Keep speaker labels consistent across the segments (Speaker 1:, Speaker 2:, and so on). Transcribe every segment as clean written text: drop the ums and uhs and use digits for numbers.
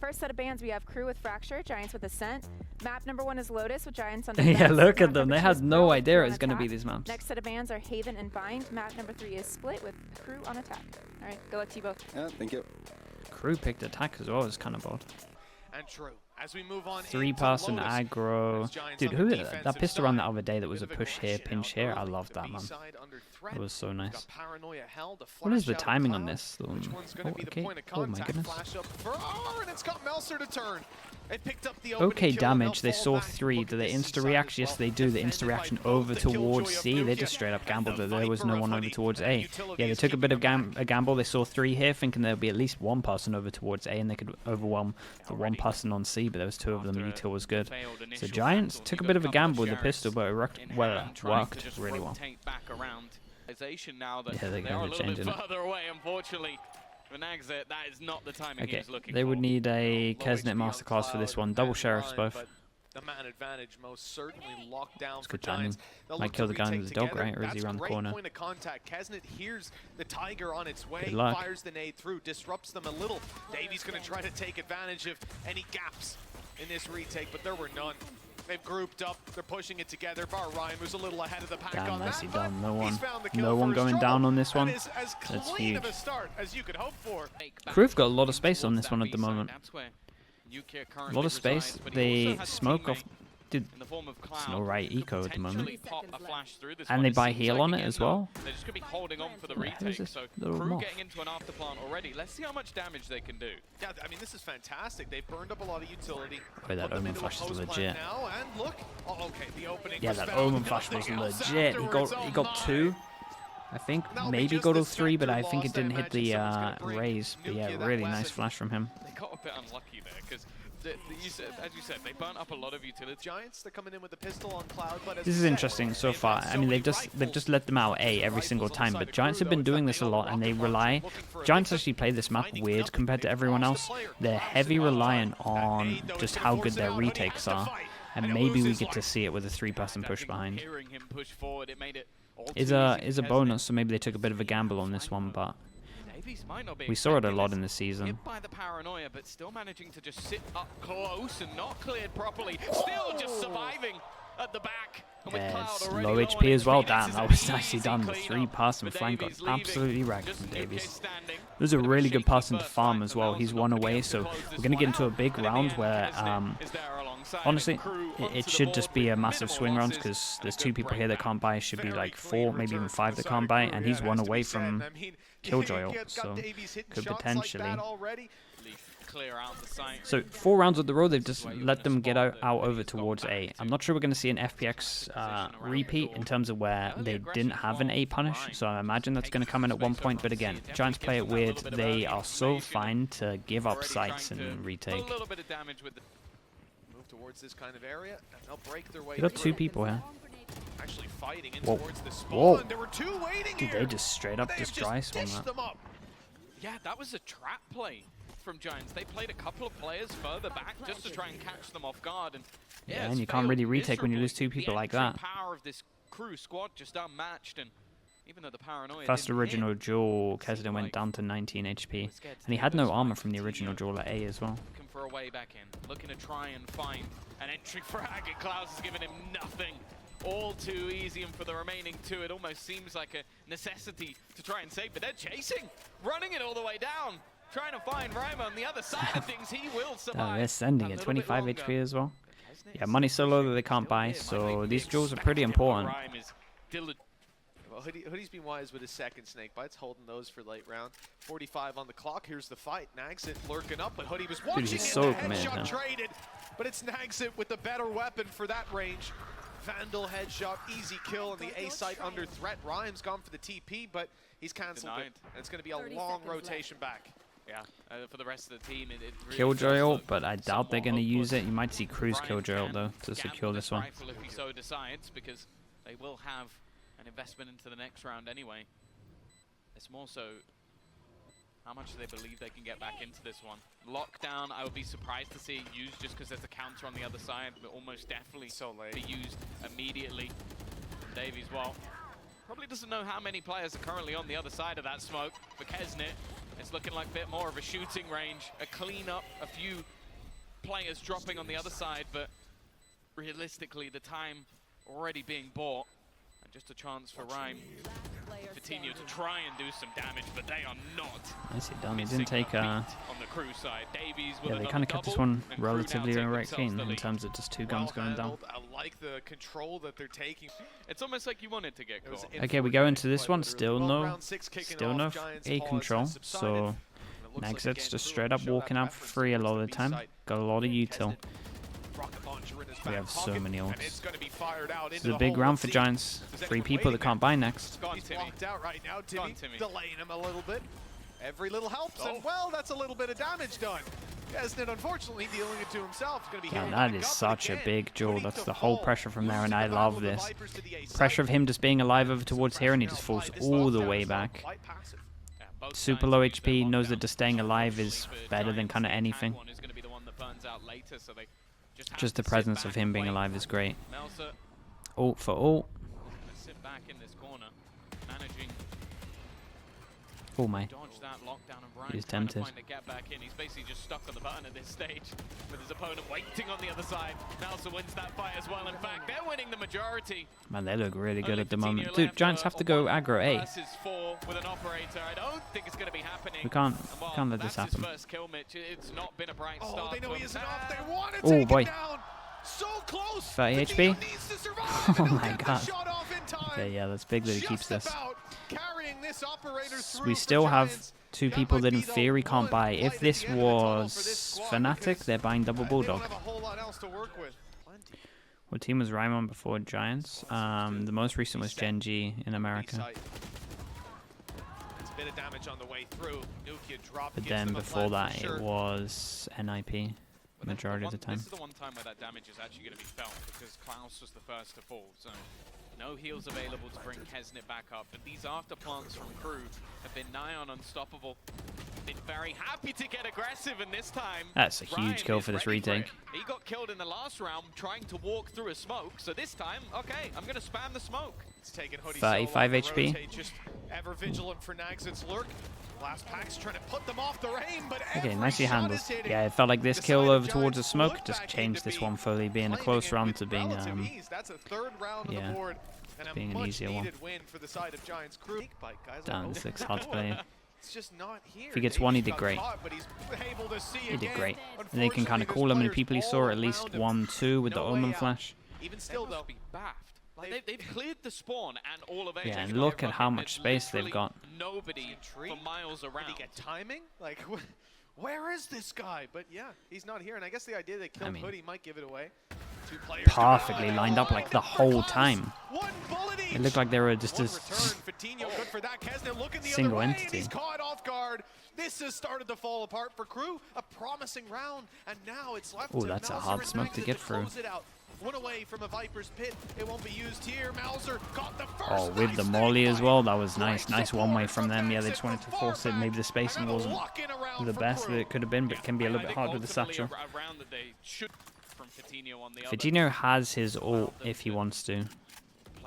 Speaker 1: First set of bans, we have Crew with Fracture, Giants with Ascent. Map number 1 is Lotus with Giants under
Speaker 2: Yeah,
Speaker 1: Vents.
Speaker 2: look at
Speaker 1: Map
Speaker 2: them.
Speaker 1: number
Speaker 2: They
Speaker 1: 2
Speaker 2: had
Speaker 1: is
Speaker 2: no
Speaker 1: Pearl with
Speaker 2: idea
Speaker 1: Crew
Speaker 2: it
Speaker 1: on
Speaker 2: was going to be
Speaker 1: attack.
Speaker 2: these maps.
Speaker 1: Next set of bans are Haven and Bind. Map number 3 is Split with Crew on attack. All right, good luck to you both.
Speaker 3: Yeah, thank you.
Speaker 2: Crew picked attack as well. It's kind of bold.
Speaker 4: And true. As we move on
Speaker 2: 3-person aggro. Dude, who that pistol run the other day that was a
Speaker 4: Bit of
Speaker 2: push here,
Speaker 4: aggression
Speaker 2: pinch
Speaker 4: out
Speaker 2: here? I
Speaker 4: early.
Speaker 2: loved
Speaker 4: The
Speaker 2: that, man.
Speaker 4: B-side under threat.
Speaker 2: It was so nice.
Speaker 4: Got Paranoia held, a
Speaker 2: What is
Speaker 4: flash
Speaker 2: the
Speaker 4: out of
Speaker 2: timing on
Speaker 4: Cloud.
Speaker 2: this?
Speaker 4: Which one's going to be the
Speaker 2: Okay.
Speaker 4: point of
Speaker 2: Oh my
Speaker 4: contact?
Speaker 2: goodness.
Speaker 4: Flash up for and it's got Melser to turn. They picked up the
Speaker 2: Okay,
Speaker 4: kill,
Speaker 2: damage.
Speaker 4: they'll
Speaker 2: They
Speaker 4: fall
Speaker 2: saw
Speaker 4: back.
Speaker 2: 3.
Speaker 4: Look
Speaker 2: Do
Speaker 4: at
Speaker 2: they
Speaker 4: this
Speaker 2: insta
Speaker 4: side
Speaker 2: react?
Speaker 4: as
Speaker 2: Yes,
Speaker 4: well.
Speaker 2: they do. The
Speaker 4: Defended
Speaker 2: insta
Speaker 4: by
Speaker 2: reaction
Speaker 4: both
Speaker 2: over
Speaker 4: the
Speaker 2: towards
Speaker 4: Killjoy of
Speaker 2: C. They
Speaker 4: Nukia
Speaker 2: just straight up
Speaker 4: and
Speaker 2: gambled
Speaker 4: the
Speaker 2: that there was
Speaker 4: Viper
Speaker 2: no
Speaker 4: of
Speaker 2: one over
Speaker 4: Hoodie.
Speaker 2: towards
Speaker 4: And
Speaker 2: A.
Speaker 4: Utility
Speaker 2: Yeah, they
Speaker 4: is
Speaker 2: took a bit of
Speaker 4: keeping them
Speaker 2: a gamble. They saw 3 here, thinking there'd be at least one person over towards A, and they could overwhelm the one person on C. But there was 2 of them. Util was good. So Giants took a bit of a gamble with the pistol, but it worked really well. Yeah, they're going to change it. Okay, they would need a Kesnet masterclass for this one. Double sheriffs both.
Speaker 4: The man advantage most certainly locked down
Speaker 2: It's
Speaker 4: for
Speaker 2: good timing.
Speaker 4: Giants. They'll
Speaker 2: Might
Speaker 4: look
Speaker 2: kill
Speaker 4: to
Speaker 2: the guy
Speaker 4: retake
Speaker 2: with the dog,
Speaker 4: together.
Speaker 2: right? Or is he
Speaker 4: That's
Speaker 2: around the
Speaker 4: great
Speaker 2: corner?
Speaker 4: point of contact. Kesnet hears the Tiger on its way,
Speaker 2: Good luck.
Speaker 4: fires the nade through, disrupts them a little. Davies going to try to take advantage of any gaps in this retake, but there were none. They've grouped up, they're pushing it together. Bar Ryan was a little ahead of the pack
Speaker 2: Damn,
Speaker 4: on
Speaker 2: nicely
Speaker 4: that,
Speaker 2: done.
Speaker 4: but he's found the kill
Speaker 2: No one
Speaker 4: for his
Speaker 2: going
Speaker 4: trouble.
Speaker 2: down on this one.
Speaker 4: That is as
Speaker 2: That's
Speaker 4: clean
Speaker 2: huge.
Speaker 4: of a start as you could hope for.
Speaker 2: Crew've got a lot of space on this one at the moment. A lot of space. They smoke off. Dude, it's an alright eco at the moment. And they buy heal on it as well.
Speaker 5: They're just going to be holding on for the
Speaker 2: Where is
Speaker 5: retake,
Speaker 2: this
Speaker 5: so
Speaker 2: little
Speaker 5: Crew
Speaker 2: moth?
Speaker 5: getting into an afterplant already. Let's see how much damage they can do.
Speaker 4: Yeah, I mean, this is fantastic. They've burned up a lot of utility.
Speaker 2: Wait, that
Speaker 4: Put them
Speaker 2: Omen
Speaker 4: into a
Speaker 2: flash is
Speaker 4: post plant
Speaker 2: legit.
Speaker 4: now, and look. Oh, okay, the opening
Speaker 2: Yeah,
Speaker 4: was
Speaker 2: that
Speaker 4: found.
Speaker 2: Omen flash was
Speaker 4: Nothing else
Speaker 2: legit. He
Speaker 4: afterwards.
Speaker 2: got
Speaker 4: Oh
Speaker 2: 2.
Speaker 4: my.
Speaker 2: I think
Speaker 4: Now,
Speaker 2: maybe
Speaker 4: because
Speaker 2: got
Speaker 4: the
Speaker 2: all 3, but
Speaker 4: Spectre
Speaker 2: I think it
Speaker 4: lost, I
Speaker 2: didn't hit the
Speaker 4: imagine someone's gonna bring
Speaker 2: raise. But yeah,
Speaker 4: Nukia that
Speaker 2: really nice
Speaker 4: weapon.
Speaker 2: flash from him.
Speaker 5: They got a bit unlucky there, because as you said, they burnt up a lot of utility.
Speaker 4: Giants, they're coming in with the pistol on Cloud, but as
Speaker 2: This
Speaker 4: we
Speaker 2: is
Speaker 4: said,
Speaker 2: interesting so
Speaker 4: they've
Speaker 2: far.
Speaker 4: got
Speaker 2: I
Speaker 4: so
Speaker 2: mean,
Speaker 4: many
Speaker 2: they've just let them out A every single time, but Giants have been doing this a lot, and they rely. Giants actually play this map weird compared to everyone else. They're heavy reliant on just how good their retakes are, and maybe we get to see it with a 3-person push behind.
Speaker 5: Hearing him push forward, it made it all
Speaker 2: Is
Speaker 5: too
Speaker 2: a
Speaker 5: easy for
Speaker 2: bonus,
Speaker 5: Kesnet.
Speaker 2: so maybe they took a bit of a gamble on this one, but
Speaker 5: Davies might not be
Speaker 2: we saw it a
Speaker 5: expecting
Speaker 2: lot
Speaker 5: this.
Speaker 2: in the season.
Speaker 5: Hit by the paranoia, but still managing to just sit up close and not cleared properly. Still just surviving at the back. And with
Speaker 2: Yeah,
Speaker 5: Cloud
Speaker 2: it's
Speaker 5: already
Speaker 2: low
Speaker 5: low
Speaker 2: HP
Speaker 5: on
Speaker 2: as well.
Speaker 5: HP,
Speaker 2: Damn,
Speaker 5: this is
Speaker 2: that
Speaker 5: an
Speaker 2: was nicely
Speaker 5: easy
Speaker 2: done. The
Speaker 5: cleanup
Speaker 2: 3-pass and
Speaker 5: with
Speaker 2: flank got
Speaker 5: Davies leaving.
Speaker 2: absolutely wrecked
Speaker 5: Just
Speaker 2: from
Speaker 5: Nukia
Speaker 2: Davies.
Speaker 5: standing.
Speaker 2: It was a
Speaker 5: Bit of
Speaker 2: really good
Speaker 5: shaky
Speaker 2: pass into
Speaker 5: first
Speaker 2: farm
Speaker 5: fight
Speaker 2: as
Speaker 5: for
Speaker 2: well.
Speaker 5: Melser,
Speaker 2: He's
Speaker 5: not
Speaker 2: 1
Speaker 5: gonna be
Speaker 2: away,
Speaker 5: able to
Speaker 2: so
Speaker 5: close
Speaker 2: we're
Speaker 5: this
Speaker 2: going to get
Speaker 5: one
Speaker 2: into a
Speaker 5: out.
Speaker 2: big
Speaker 5: And in the
Speaker 2: round
Speaker 5: end,
Speaker 2: where,
Speaker 5: Kesnet is there alongside,
Speaker 2: honestly,
Speaker 5: and Crew
Speaker 2: it
Speaker 5: onto the
Speaker 2: should
Speaker 5: board
Speaker 2: just be
Speaker 5: with
Speaker 2: a massive
Speaker 5: minimal
Speaker 2: swing round
Speaker 5: losses
Speaker 2: because
Speaker 5: and
Speaker 2: there's
Speaker 5: a
Speaker 2: 2
Speaker 5: good
Speaker 2: people here that
Speaker 5: breakback.
Speaker 2: can't buy. It should be
Speaker 4: Very
Speaker 2: like
Speaker 4: clean
Speaker 2: 4, maybe even
Speaker 4: return
Speaker 2: 5 that
Speaker 4: from
Speaker 2: can't
Speaker 4: the
Speaker 2: buy,
Speaker 4: side of
Speaker 2: and
Speaker 4: Crew.
Speaker 2: he's
Speaker 4: Yeah,
Speaker 2: 1
Speaker 4: it has to
Speaker 2: away
Speaker 4: be said.
Speaker 2: from
Speaker 4: I mean,
Speaker 2: Killjoy
Speaker 4: you
Speaker 2: ult,
Speaker 4: got
Speaker 2: so
Speaker 4: Davies hitting
Speaker 2: could
Speaker 4: shots
Speaker 2: potentially.
Speaker 4: like that already.
Speaker 5: Clear out the site.
Speaker 2: So 4 rounds of the road, they've just let them get out over towards A. I'm not sure we're going to see an FPX repeat in terms of where they didn't have an A punish, so I imagine that's going to come in at one point. But again, Giants play it weird. They are so fine to give up sites and retake.
Speaker 5: A little bit of damage with the
Speaker 4: Move towards this kind of area, and they'll break their way
Speaker 2: They got 2
Speaker 4: through.
Speaker 2: people here.
Speaker 4: Actually fighting in
Speaker 2: Whoa.
Speaker 4: towards the spawn.
Speaker 2: Whoa.
Speaker 4: There were 2 waiting
Speaker 2: Dude,
Speaker 4: here.
Speaker 2: they just straight up
Speaker 4: They've
Speaker 2: just dry swung
Speaker 4: dished
Speaker 2: that.
Speaker 4: them up.
Speaker 5: Yeah, that was a trap play from Giants. They played a couple of players further back just to try and catch them off guard. And
Speaker 2: Yeah,
Speaker 5: it's
Speaker 2: and you can't
Speaker 5: failed
Speaker 2: really retake when you lose 2
Speaker 5: miserably.
Speaker 2: people
Speaker 5: The
Speaker 2: like
Speaker 5: entry
Speaker 2: that.
Speaker 5: power of this Crew squad just unmatched, and even though the paranoia
Speaker 2: First
Speaker 5: didn't
Speaker 2: original
Speaker 5: hit,
Speaker 2: duel,
Speaker 5: seemed
Speaker 2: Kesden went
Speaker 5: like
Speaker 2: down to 19 HP.
Speaker 5: we're scared to
Speaker 2: And he
Speaker 5: take
Speaker 2: had no
Speaker 5: those
Speaker 2: armor
Speaker 5: fights
Speaker 2: from the
Speaker 5: to
Speaker 2: original
Speaker 5: Tio.
Speaker 2: duel at A as well.
Speaker 5: Looking for a way back in, looking to try and find an entry frag, and Klaus has given him nothing. All too easy, and for the remaining 2, it almost seems like a necessity to try and save, but they're chasing, running it all the way down, trying to find Rhyma on the other side of things. He will survive.
Speaker 2: They're sending
Speaker 5: a
Speaker 2: it,
Speaker 5: little bit
Speaker 2: 25
Speaker 5: longer.
Speaker 2: HP as well.
Speaker 5: Kesnet
Speaker 2: Yeah, money so low that they can't buy, so these duels are pretty important.
Speaker 4: Well, Hoodie's been wise with his second snake bites, holding those for late round. 45 on the clock. Here's the fight. Nagsit lurking up, but Hoodie was watching
Speaker 2: he's
Speaker 4: it.
Speaker 2: so
Speaker 4: The
Speaker 2: committed
Speaker 4: headshot
Speaker 2: now.
Speaker 4: traded, but it's Nagsit with the better weapon for that range. Vandal headshot, easy kill, and the A site under threat. Rhyme's gone for the TP, but he's cancelled it.
Speaker 5: Denied.
Speaker 4: And it's going to be a long rotation back.
Speaker 5: Yeah, for the rest of the team, it really
Speaker 2: Killjoy
Speaker 5: does
Speaker 2: ult,
Speaker 5: look
Speaker 2: but I doubt they're
Speaker 5: somewhat
Speaker 2: going to use
Speaker 5: hopeless.
Speaker 2: it. You might see Cruz
Speaker 5: Ryan
Speaker 2: Killjoy ult
Speaker 5: can
Speaker 2: though to
Speaker 5: gamble
Speaker 2: secure this one.
Speaker 5: rifle if he so decides, because they will have an investment into the next round anyway. It's more so how much do they believe they can get back into this one. Lockdown, I would be surprised to see it used just because there's a counter on the other side, but almost definitely be used immediately. Davies, well, probably doesn't know how many players are currently on the other side of that smoke for Kesnet. It's looking like a bit more of a shooting range, a clean up, a few players dropping on the other side, but realistically the time already being bought, and just a chance for Rhyme, Vitinho to try and do some damage, but they are not.
Speaker 2: Nicely done. He didn't take
Speaker 5: on the Crew side. Davies with
Speaker 2: yeah, they kind of kept this one relatively clean in terms of just two guns going down.
Speaker 4: I like the control that they're taking.
Speaker 5: It's almost like you wanted to get caught.
Speaker 2: Okay, we go into this one, still no A control, so Nexit's just straight up walking out for free a lot of the time. Got a lot of util. We have so many ults. This is a big round for Giants. 3 people that can't buy next.
Speaker 4: He's blocked out right now. Timmy delaying him a little bit. Every little helps, and well, that's a little bit of damage done. Kesnet, unfortunately, dealing it to himself. Is
Speaker 2: Yeah, that is such a big duel. That's the whole pressure from there, and I love this. Pressure of him just being alive over towards here, and he just falls all the way back. Super low HP, knows that just staying alive is better than kind of anything. Just the presence of him being alive is great. Ult for ult. Oh my. He's tempted.
Speaker 5: He's basically just stuck on the button at this stage with his opponent waiting on the other side. Malsa wins that fight as well. In fact, they're winning the majority.
Speaker 2: Man, they look really good at the moment. Dude, Giants have to go aggro A.
Speaker 5: With an operator. I don't think it's going to be happening.
Speaker 2: We can't let this happen.
Speaker 5: First kill, Mitch. It's not been a bright start.
Speaker 4: They know he isn't off. They want to
Speaker 2: oh boy.
Speaker 4: So close.
Speaker 2: 30 HP. Oh my god. Okay, yeah, that's big that he keeps this. We still have 2 people that in theory can't buy. If this was Fnatic, they're buying double Bulldog. What team was Rhyme on before Giants? The most recent was Gen G in America. But then before that it was NIP. Majority of the time.
Speaker 5: This is the one time where that damage is actually going to be felt, because Klaus was the first to fall, so no heals available to bring Kesnet back up. But these afterplants from Crew have been nigh on unstoppable. Been very happy to get aggressive, and this time
Speaker 2: that's a huge kill for this retake.
Speaker 5: He got killed in the last round trying to walk through a smoke, so this time, okay, I'm going to spam the smoke.
Speaker 4: It's taking Hoodie
Speaker 2: 35 HP.
Speaker 4: Just ever vigilant for Nagzit's lurk. Last pack's trying to put them off the rain, but
Speaker 2: okay, nicely handled. Yeah, it felt like this kill over towards the smoke just changed this one fully, being a close round to being yeah, being an easier one. Down 6 hard to play. If he gets one, he did great. He did great. And they can kind of call how many people he saw, at least 1, 2 with the Omen flash.
Speaker 5: Even still, though, they've cleared the spawn and all of
Speaker 2: yeah, and look at how much space they've got.
Speaker 5: Nobody for miles around.
Speaker 4: Did he get timing? Like, where is this guy? But yeah, he's not here. And I guess the idea they killed Hoodie might give it away. 2 players
Speaker 2: perfectly lined up like the whole time. It looked like they were just a single entity.
Speaker 4: He's caught off guard. This has started to fall apart for Crew. A promising round, and now it's left.
Speaker 2: Oh, that's a hard smoke to get through.
Speaker 4: One away from a Viper's pit. It won't be used here. Mauser got the first.
Speaker 2: Oh, with the molly as well. That was nice. Nice one-way from them. Yeah, they just wanted to force it. Maybe the spacing wasn't the best that it could have been, but it can be a little bit hard with the satchel. Vitinho has his ult if he wants to.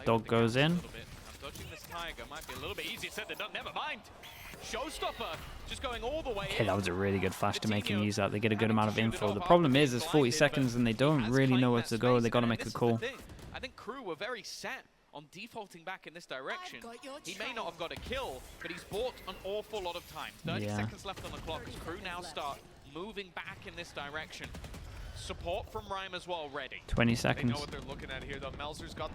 Speaker 2: Dog goes in.
Speaker 5: Showstopper just going all the way.
Speaker 2: Okay, that was a really good flash to make him use that. They get a good amount of info. The problem is there's 40 seconds and they don't really know where to go. They got to make a call.
Speaker 5: I think Crew were very set on defaulting back in this direction. He may not have got a kill, but he's bought an awful lot of time. 30 seconds left on the clock as Crew now start moving back in this direction. Support from Rhyme as well ready.
Speaker 2: 20 seconds.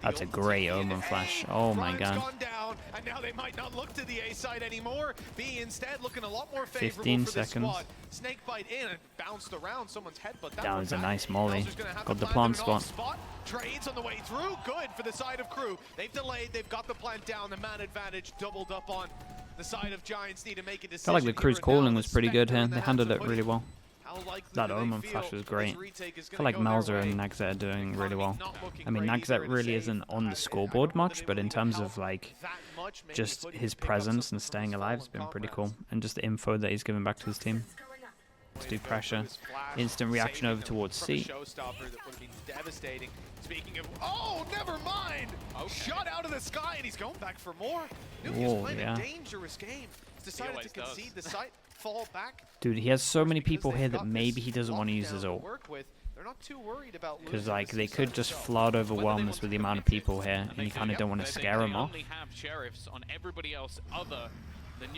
Speaker 2: That's a great Omen flash. Oh my god.
Speaker 4: Down, and now they might not look to the A side anymore. B instead looking a lot more
Speaker 2: 15 seconds.
Speaker 4: Snakebite in and bounced around someone's head, but that
Speaker 2: was a nice molly. Got the plant spot.
Speaker 4: Trades on the way through. Good for the side of Crew. They've delayed. They've got the plant down. The man advantage doubled up on the side of Giants. Need to make a decision.
Speaker 2: Felt like the Crew's calling was pretty good here. They handled it really well. That Omen flash was great. I feel like Malzer and Nagzet are doing really well. I mean, Nagzet really isn't on the scoreboard much, but in terms of like just his presence and staying alive, it's been pretty cool. And just the info that he's giving back to his team. To do pressure. Instant reaction over towards C.
Speaker 4: Speaking of, oh, never mind! Shot out of the sky, and he's going back for more.
Speaker 2: Whoa,
Speaker 4: playing a dangerous game. He's decided to concede the site. fall back.
Speaker 2: Dude, he has so many people here that maybe he doesn't want to use his ult.
Speaker 4: They're not too worried about
Speaker 2: Because, like, they could just flood overwhelm us with the amount of people here, and you kind of don't want to scare them off.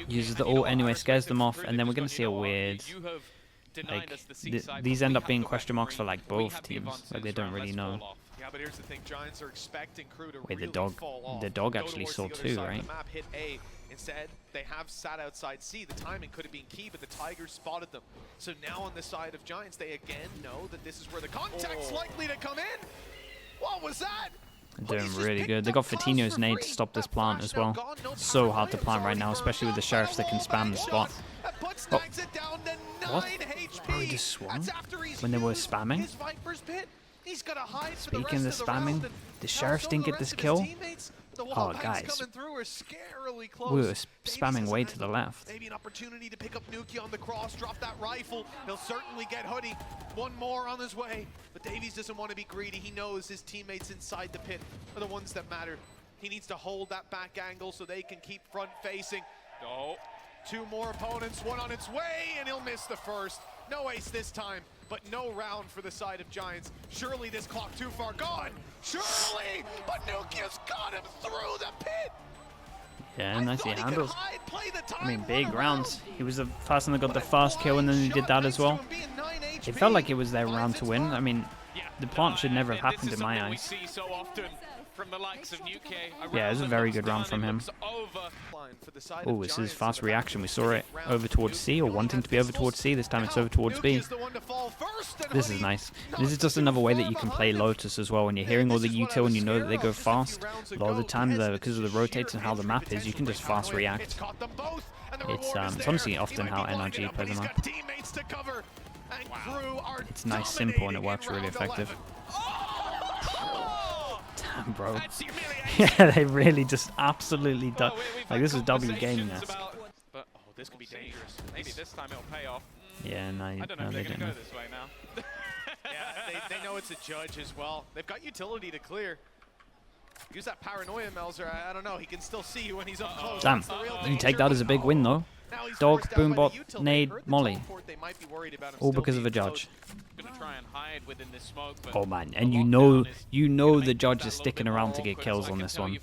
Speaker 2: Uses the ult anyway, scares them off, and then we're going to see a weird... Like, these end up being question marks for, like, both teams. Like, they don't really know.
Speaker 4: Yeah, but here's the thing, Giants are expecting Crew to
Speaker 2: Wait,
Speaker 4: really fall off.
Speaker 2: the dog actually saw two, right?
Speaker 4: The map hit A. Instead, they have sat outside C. The timing could have been key, but the Tigers spotted them. So now on the side of Giants, they again know that this is where the contact's likely to come in. What was that?
Speaker 2: They're doing really good. They got Fatino's nade to stop this plant as well. So hard to plant right now, especially with the sheriffs that can spam the spot. Oh. What? Oh, he just swung when they were spamming? Speaking of the spamming, the sheriffs didn't get this kill. Oh, guys, we were spamming way to the left.
Speaker 4: Maybe an opportunity to pick up Nuki on the cross, drop that rifle. He'll certainly get Hoodie. One more on his way. But Davies doesn't want to be greedy. He knows his teammates inside the pit are the ones that matter. He needs to hold that back angle so they can keep front facing. Oh, two more opponents, one on its way, and he'll miss the first. No ace this time, but no round for the side of Giants. Surely this clock too far gone. Surely, but Nuki's got him through the pit.
Speaker 2: Yeah, nicely handled. I mean, big rounds. He was the person that got the fast kill, and then he did that as well. It felt like it was their round to win. I mean, the plant should never have happened in my eyes. Yeah, it was a very good round from him. Oh, this is fast reaction. We saw it over towards C, or wanting to be over towards C. This time it's over towards B. This is nice. This is just another way that you can play Lotus as well. When you're hearing all the util and you know that they go fast, a lot of the time, because of the rotates and how the map is, you can just fast react. It's honestly often how NRG play the map. It's nice, simple, and it works really effective. Damn, bro. Yeah, they really just absolutely done. Like, this was W gaming us.
Speaker 5: But oh, this could be dangerous. Maybe this time it'll pay off.
Speaker 2: Yeah, no,
Speaker 5: I don't know if
Speaker 2: they
Speaker 5: they're
Speaker 2: didn't.
Speaker 5: gonna go this way now.
Speaker 4: Yeah, they know it's a judge as well. They've got utility to clear. Use that paranoia, Melzer. I don't know. He can still see you when he's up close.
Speaker 2: Damn, you take that as a big win, though. Dog, Boombot, nade, Molly. All because of a judge. Oh man, and you know the judge is sticking around to get kills on this one.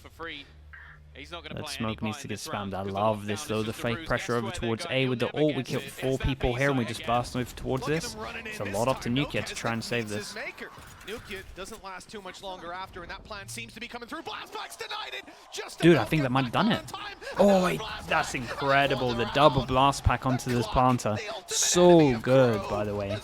Speaker 2: That smoke needs to get spammed. I love this though, the fake pressure over towards A with the ult. We killed 4 people here and we just burst over towards this. It's a lot up to Nukia to try and save this.
Speaker 4: Nukia doesn't last too much longer after, and that plan seems to be coming through. Blastback's denied it.
Speaker 2: Dude, I think that might have done it. Oh, wait, that's incredible. The double blast pack onto this planter. So good, by the way.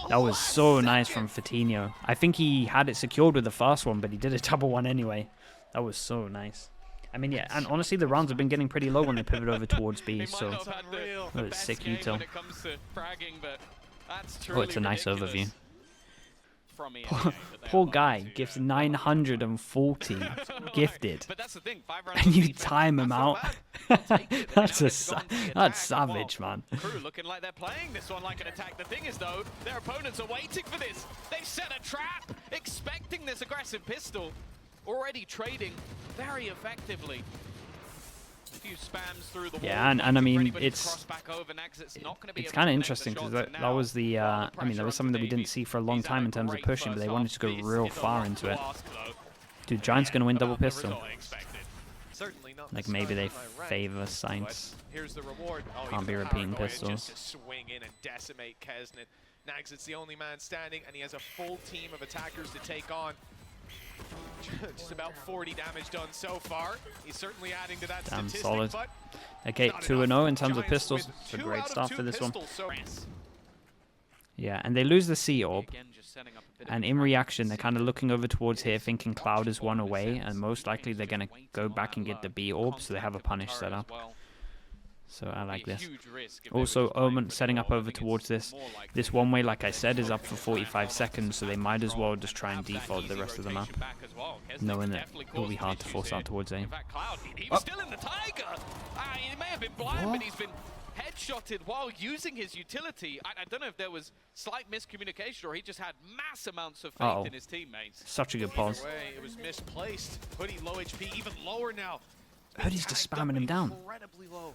Speaker 2: That was so nice from Fatino. I think he had it secured with the first one, but he did a double one anyway. That was so nice. I mean, yeah, and honestly, the rounds have been getting pretty low when they pivot over towards B, so that was sick util. Oh, it's a nice overview. Poor guy gifts 940 gifted, and you time him out. That's savage, man.
Speaker 5: Crew looking like they're playing this one like an attack. The thing is, though, their opponents are waiting for this. They've set a trap, expecting this aggressive pistol. Already trading very effectively. A few spams through the wall.
Speaker 2: Yeah, and I mean, it's kind of interesting because that was the, I mean, that was something that we didn't see for a long time in terms of pushing, but they wanted to go real far into it. Dude, Giant's going to win double pistol. Like, maybe they favor Science. Can't be repeating pistols.
Speaker 4: Swing in and decimate Kesnet. Nags, it's the only man standing, and he has a full team of attackers to take on. Just about 40 damage done so far. He's certainly adding to that statistic.
Speaker 2: Solid. Okay, 2-0 in terms of pistols. It's a great start for this one. Yeah, and they lose the C orb. And in reaction, they're kind of looking over towards here, thinking Cloud is one away, and most likely they're going to go back and get the B orb, so they have a punish set up. So I like this. Also, Omen setting up over towards this. This one way, like I said, is up for 45 seconds, so they might as well just try and default the rest of the map, knowing that it will be hard to force out towards A.
Speaker 5: He's still in the Tiger. He may have been blind, but he's been headshotted while using his utility. I don't know if there was slight miscommunication or he just had mass amounts of faith in his teammates.
Speaker 2: Such a good pause.
Speaker 4: It was misplaced. Hoodie low HP, even lower now.
Speaker 2: Hoodie's just spamming him down.
Speaker 4: Incredibly low.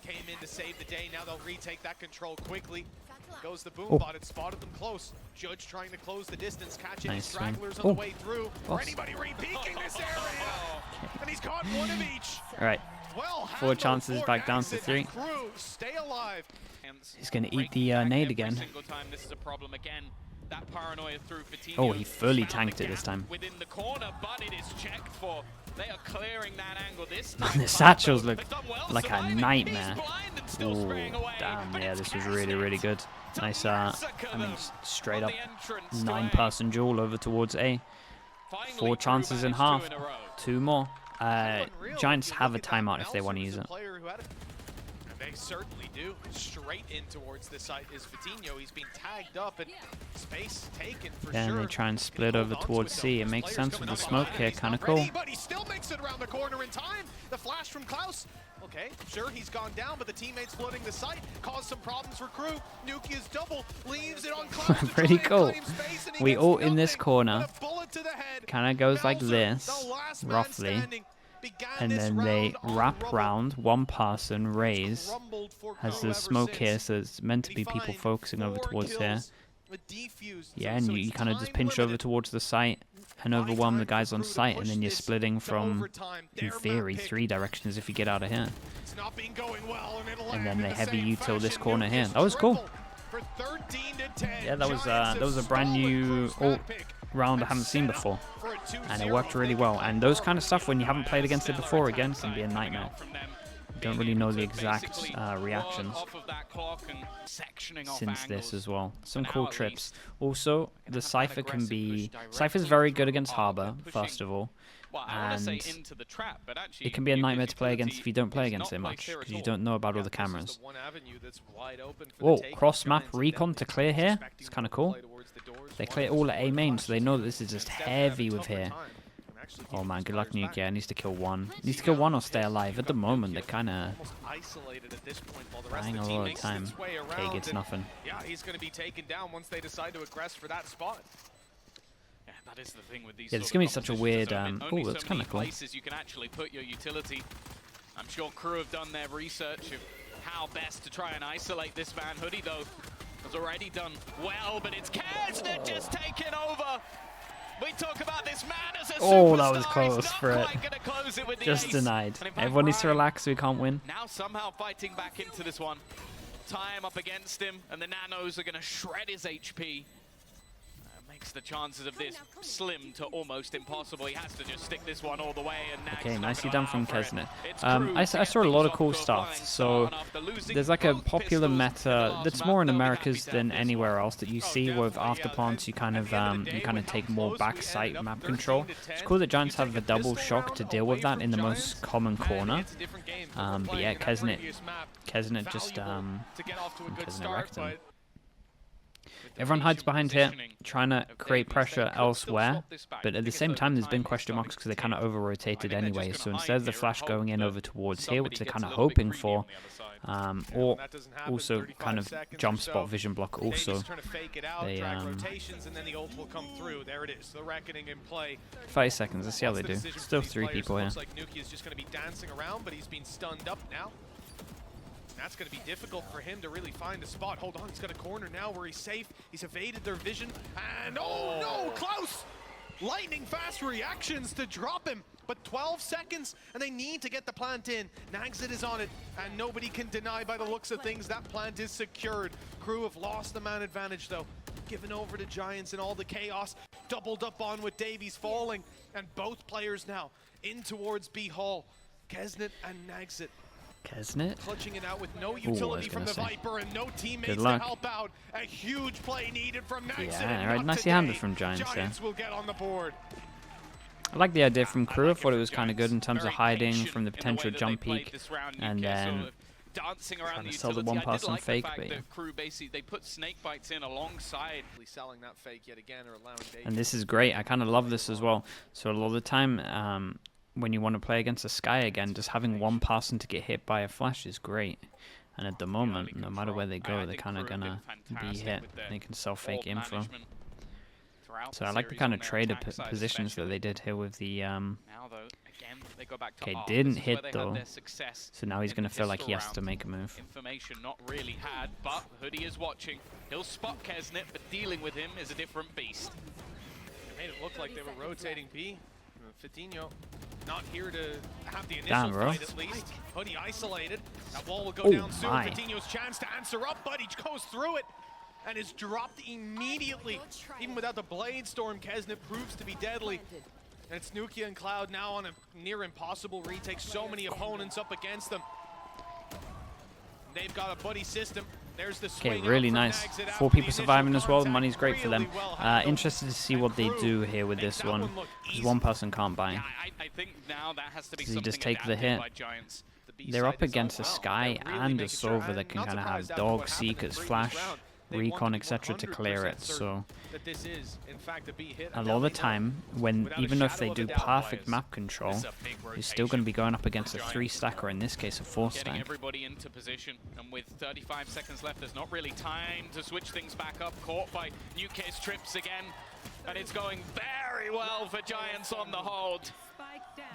Speaker 4: came in to save the day. Now they'll retake that control quickly. Goes the boom
Speaker 2: Oh.
Speaker 4: bot. It spotted them close. Judge trying to close the distance, catch any
Speaker 2: Nice
Speaker 4: stragglers
Speaker 2: swing.
Speaker 4: on
Speaker 2: Oh.
Speaker 4: the way through. Or
Speaker 2: Boss.
Speaker 4: anybody re-peeking this area. And he's caught one of each.
Speaker 2: All right.
Speaker 4: Well,
Speaker 2: 4 chances, back down to 3.
Speaker 4: Crew, stay alive.
Speaker 2: He's going to eat the nade
Speaker 5: Every
Speaker 2: again.
Speaker 5: single time this is a problem again. that paranoia through Fatinho.
Speaker 2: Oh, he fully tanked it this time.
Speaker 5: Within the corner, but it is checked for. They are clearing that angle this
Speaker 2: Man,
Speaker 5: time.
Speaker 2: the satchels look
Speaker 5: Well
Speaker 2: like a
Speaker 5: surviving.
Speaker 2: nightmare.
Speaker 5: He's blind and still
Speaker 2: Oh,
Speaker 5: spraying away,
Speaker 2: damn,
Speaker 5: but
Speaker 2: yeah,
Speaker 5: it's
Speaker 2: this was really, really good.
Speaker 5: to
Speaker 2: Nice,
Speaker 5: massacre
Speaker 2: I mean,
Speaker 5: them
Speaker 2: straight
Speaker 5: on
Speaker 2: up
Speaker 5: the entrance to
Speaker 2: 9-person duel over towards A.
Speaker 5: Finally,
Speaker 2: 4
Speaker 5: Crew
Speaker 2: chances in
Speaker 5: managed
Speaker 2: half.
Speaker 5: 2 in a row.
Speaker 2: 2 more.
Speaker 4: Unreal.
Speaker 2: Giants
Speaker 4: If you
Speaker 2: have a
Speaker 4: look at that,
Speaker 2: timeout if they
Speaker 4: Nelson
Speaker 2: want to
Speaker 4: is
Speaker 2: use
Speaker 4: a
Speaker 2: it.
Speaker 4: player who had it. And they certainly do. Straight in towards this site is Fatinho. He's been tagged up and space taken for
Speaker 2: Yeah,
Speaker 4: sure.
Speaker 2: and they try and
Speaker 4: Can he
Speaker 2: split
Speaker 4: hold
Speaker 2: over
Speaker 4: on to
Speaker 2: towards
Speaker 4: it, though?
Speaker 2: C. It
Speaker 4: There's
Speaker 2: makes
Speaker 4: players
Speaker 2: sense with
Speaker 4: coming
Speaker 2: the
Speaker 4: up
Speaker 2: smoke
Speaker 4: behind
Speaker 2: here,
Speaker 4: him. He's
Speaker 2: kind of
Speaker 4: not
Speaker 2: cool.
Speaker 4: ready, but he still makes it around the corner in time. The flash from Klaus. Okay, sure, he's gone down, but the teammates flooding the site caused some problems for Crew. Nukia's double leaves it on Klaus. to
Speaker 2: Pretty
Speaker 4: try and
Speaker 2: cool.
Speaker 4: claim space, and he
Speaker 2: We
Speaker 4: gets
Speaker 2: all in this
Speaker 4: nothing
Speaker 2: corner.
Speaker 4: but a bullet to the head.
Speaker 2: Kind of goes like
Speaker 4: Bowser,
Speaker 2: this,
Speaker 4: the last man
Speaker 2: roughly.
Speaker 4: standing, began
Speaker 2: And
Speaker 4: this
Speaker 2: then they
Speaker 4: round on
Speaker 2: wrap
Speaker 4: rubble.
Speaker 2: round, 1 person, raise.
Speaker 4: Crumbled for
Speaker 2: Has
Speaker 4: Crew
Speaker 2: the
Speaker 4: ever
Speaker 2: smoke here,
Speaker 4: since.
Speaker 2: so it's meant to
Speaker 4: And
Speaker 2: be
Speaker 4: he
Speaker 2: people
Speaker 4: fined
Speaker 2: focusing over
Speaker 4: 4
Speaker 2: towards here.
Speaker 4: kills with defuse.
Speaker 2: Yeah,
Speaker 4: So
Speaker 2: and you
Speaker 4: it's
Speaker 2: kind of just
Speaker 4: time
Speaker 2: pinch over
Speaker 4: limited.
Speaker 2: towards the site and
Speaker 4: Buy
Speaker 2: overwhelm the
Speaker 4: time
Speaker 2: guys
Speaker 4: for
Speaker 2: on
Speaker 4: Crew to
Speaker 2: site, and
Speaker 4: push
Speaker 2: then you're
Speaker 4: this
Speaker 2: splitting
Speaker 4: to
Speaker 2: from,
Speaker 4: overtime.
Speaker 2: in
Speaker 4: Their
Speaker 2: theory,
Speaker 4: map pick.
Speaker 2: 3 directions if you get out of here.
Speaker 4: It's not been going well, and it'll
Speaker 2: And
Speaker 4: land
Speaker 2: then
Speaker 4: in
Speaker 2: they
Speaker 4: the
Speaker 2: heavy
Speaker 4: same
Speaker 2: util this
Speaker 4: fashion.
Speaker 2: corner here.
Speaker 4: Nukia's
Speaker 2: That was cool.
Speaker 4: triple for 13 to 10.
Speaker 2: Yeah, that was
Speaker 4: Giants
Speaker 2: a
Speaker 4: have
Speaker 2: brand
Speaker 4: stolen
Speaker 2: new
Speaker 4: Crew's map pick
Speaker 2: round I
Speaker 4: and
Speaker 2: haven't seen
Speaker 4: set up
Speaker 2: before.
Speaker 4: for a 2-0.
Speaker 2: And it worked really well. And those kind of stuff, when you haven't played against it before, again, can be a nightmare. Don't really know the exact reactions since this as well. Some cool trips. Also, the Cypher can be... Cypher's very good against Harbor, first of all. And it can be a nightmare to play against if you don't play against it much, because you don't know about all the cameras. Whoa, cross-map recon to clear here? It's kind of cool. They clear all at A main, so they know that this is just heavy with here. Oh man, good luck Nukia. Needs to kill 1. Needs to kill 1 or stay alive. At the moment, they're kind of buying a lot of time. K gets nothing.
Speaker 4: Yeah, he's going to be taken down once they decide to aggress for that spot.
Speaker 5: Yeah, that is the thing with these.
Speaker 2: Yeah, it's gonna be such a weird. Oh, that's kind of cool.
Speaker 5: Places you can actually put your utility. I'm sure Crew have done their research of how best to try and isolate this man. Hoodie though has already done well, but it's Kesnet just taken over. We talk about this man as a
Speaker 2: Oh, that was
Speaker 5: superstar.
Speaker 2: close
Speaker 5: He's not
Speaker 2: for it.
Speaker 5: quite gonna close it with the
Speaker 2: Just
Speaker 5: ace.
Speaker 2: denied.
Speaker 5: And in fact,
Speaker 2: Everyone needs to
Speaker 5: Brian
Speaker 2: relax so we can't win.
Speaker 5: now somehow fighting back into this one. Time up against him, and the nanos are gonna shred his HP. Makes the chances of this slim to almost impossible. He has to just stick this one all the way. And
Speaker 2: Okay, nicely done from Kesnet. I saw a lot of cool stuff. So there's like a popular meta that's more in Americas than anywhere else that you see with after plants you kind of take more backside map control. It's cool that Giants have a double shock to deal with that in the most common corner. But yeah, Kesnet just Kesnet wrecked him. Everyone hides behind here, trying to create pressure elsewhere, but at the same time there's been question marks because they kind of over-rotated anyway, so instead of the flash going in over towards here, which they're kind of hoping for, or also kind of jump spot vision block also, they, 30 seconds, let's see how they do. Still 3 people here.
Speaker 4: Looks like Nukia's just going to be dancing around, but he's been stunned up now. That's going to be difficult for him to really find a spot. Hold on, he's got a corner now where he's safe. He's evaded their vision. And oh no, Klaus! Lightning fast reactions to drop him. But 12 seconds, and they need to get the plant in. Nagzit is on it, and nobody can deny by the looks of things that plant is secured. Crew have lost the man advantage though. Given over to Giants and all the chaos. Doubled up on with Davies falling. And both players now in towards B Hall. Kesnet and Nagzit.
Speaker 2: Kesnet?
Speaker 4: Clutching it out with no utility from the Viper and no teammates to help out. A huge play needed from Nagzit.
Speaker 2: Yeah, right, nicely handled from Giants there.
Speaker 4: Giants will get on the board.
Speaker 2: I like the idea from Crew. I thought it was kind of good in terms of hiding from the potential jump peek, and then trying to sell the 1-person fake. But yeah.
Speaker 5: Crew basically they put snake bites in alongside
Speaker 4: Selling that fake yet again or allowing Davies.
Speaker 2: And this is great. I kind of love this as well. So a lot of the time, when you want to play against a Sky again, just having 1 person to get hit by a flash is great. And at the moment, no matter where they go, they're kind of gonna be hit. They can self-fake info. So I like the kind of traded positions that they did here with the. Okay, didn't hit though. So now he's gonna feel like he has to make a move.
Speaker 5: Information not really had, but Hoodie is watching. He'll spot Kesnet, but dealing with him is a different beast.
Speaker 4: It made it look like they were rotating B. Fatinho not here to have the initial
Speaker 2: Damn, bro.
Speaker 4: fight at least. Hoodie isolated. That wall will go down soon.
Speaker 2: My.
Speaker 4: Fatinho's chance to answer up, but he goes through it. and is dropped immediately. Even without the Blade Storm, Kesnet proves to be deadly. And it's Nukia and Cloud now on a near impossible retake. So many opponents up against them. They've got a buddy system. There's the swing.
Speaker 2: Okay, really nice. 4 people surviving as well. The money's great for them. Interested to see what they do here with this one, because one person can't buy.
Speaker 5: Yeah, I think now that has to be
Speaker 2: Does he just
Speaker 5: something
Speaker 2: take the
Speaker 5: adapted
Speaker 2: hit?
Speaker 5: by Giants.
Speaker 2: They're up against a Sky and a Sova that can kind of have Dog, Seekers, Flash, Recon, etc. to clear it. So a lot of the time, even if they do perfect map control, you're still going to be going up against a 3-stack, or in this case a 4-stack.
Speaker 5: Everybody into position, and with 35 seconds left, there's not really time to switch things back up. Caught by Nuke's trips again, and it's going very well for Giants on the hold.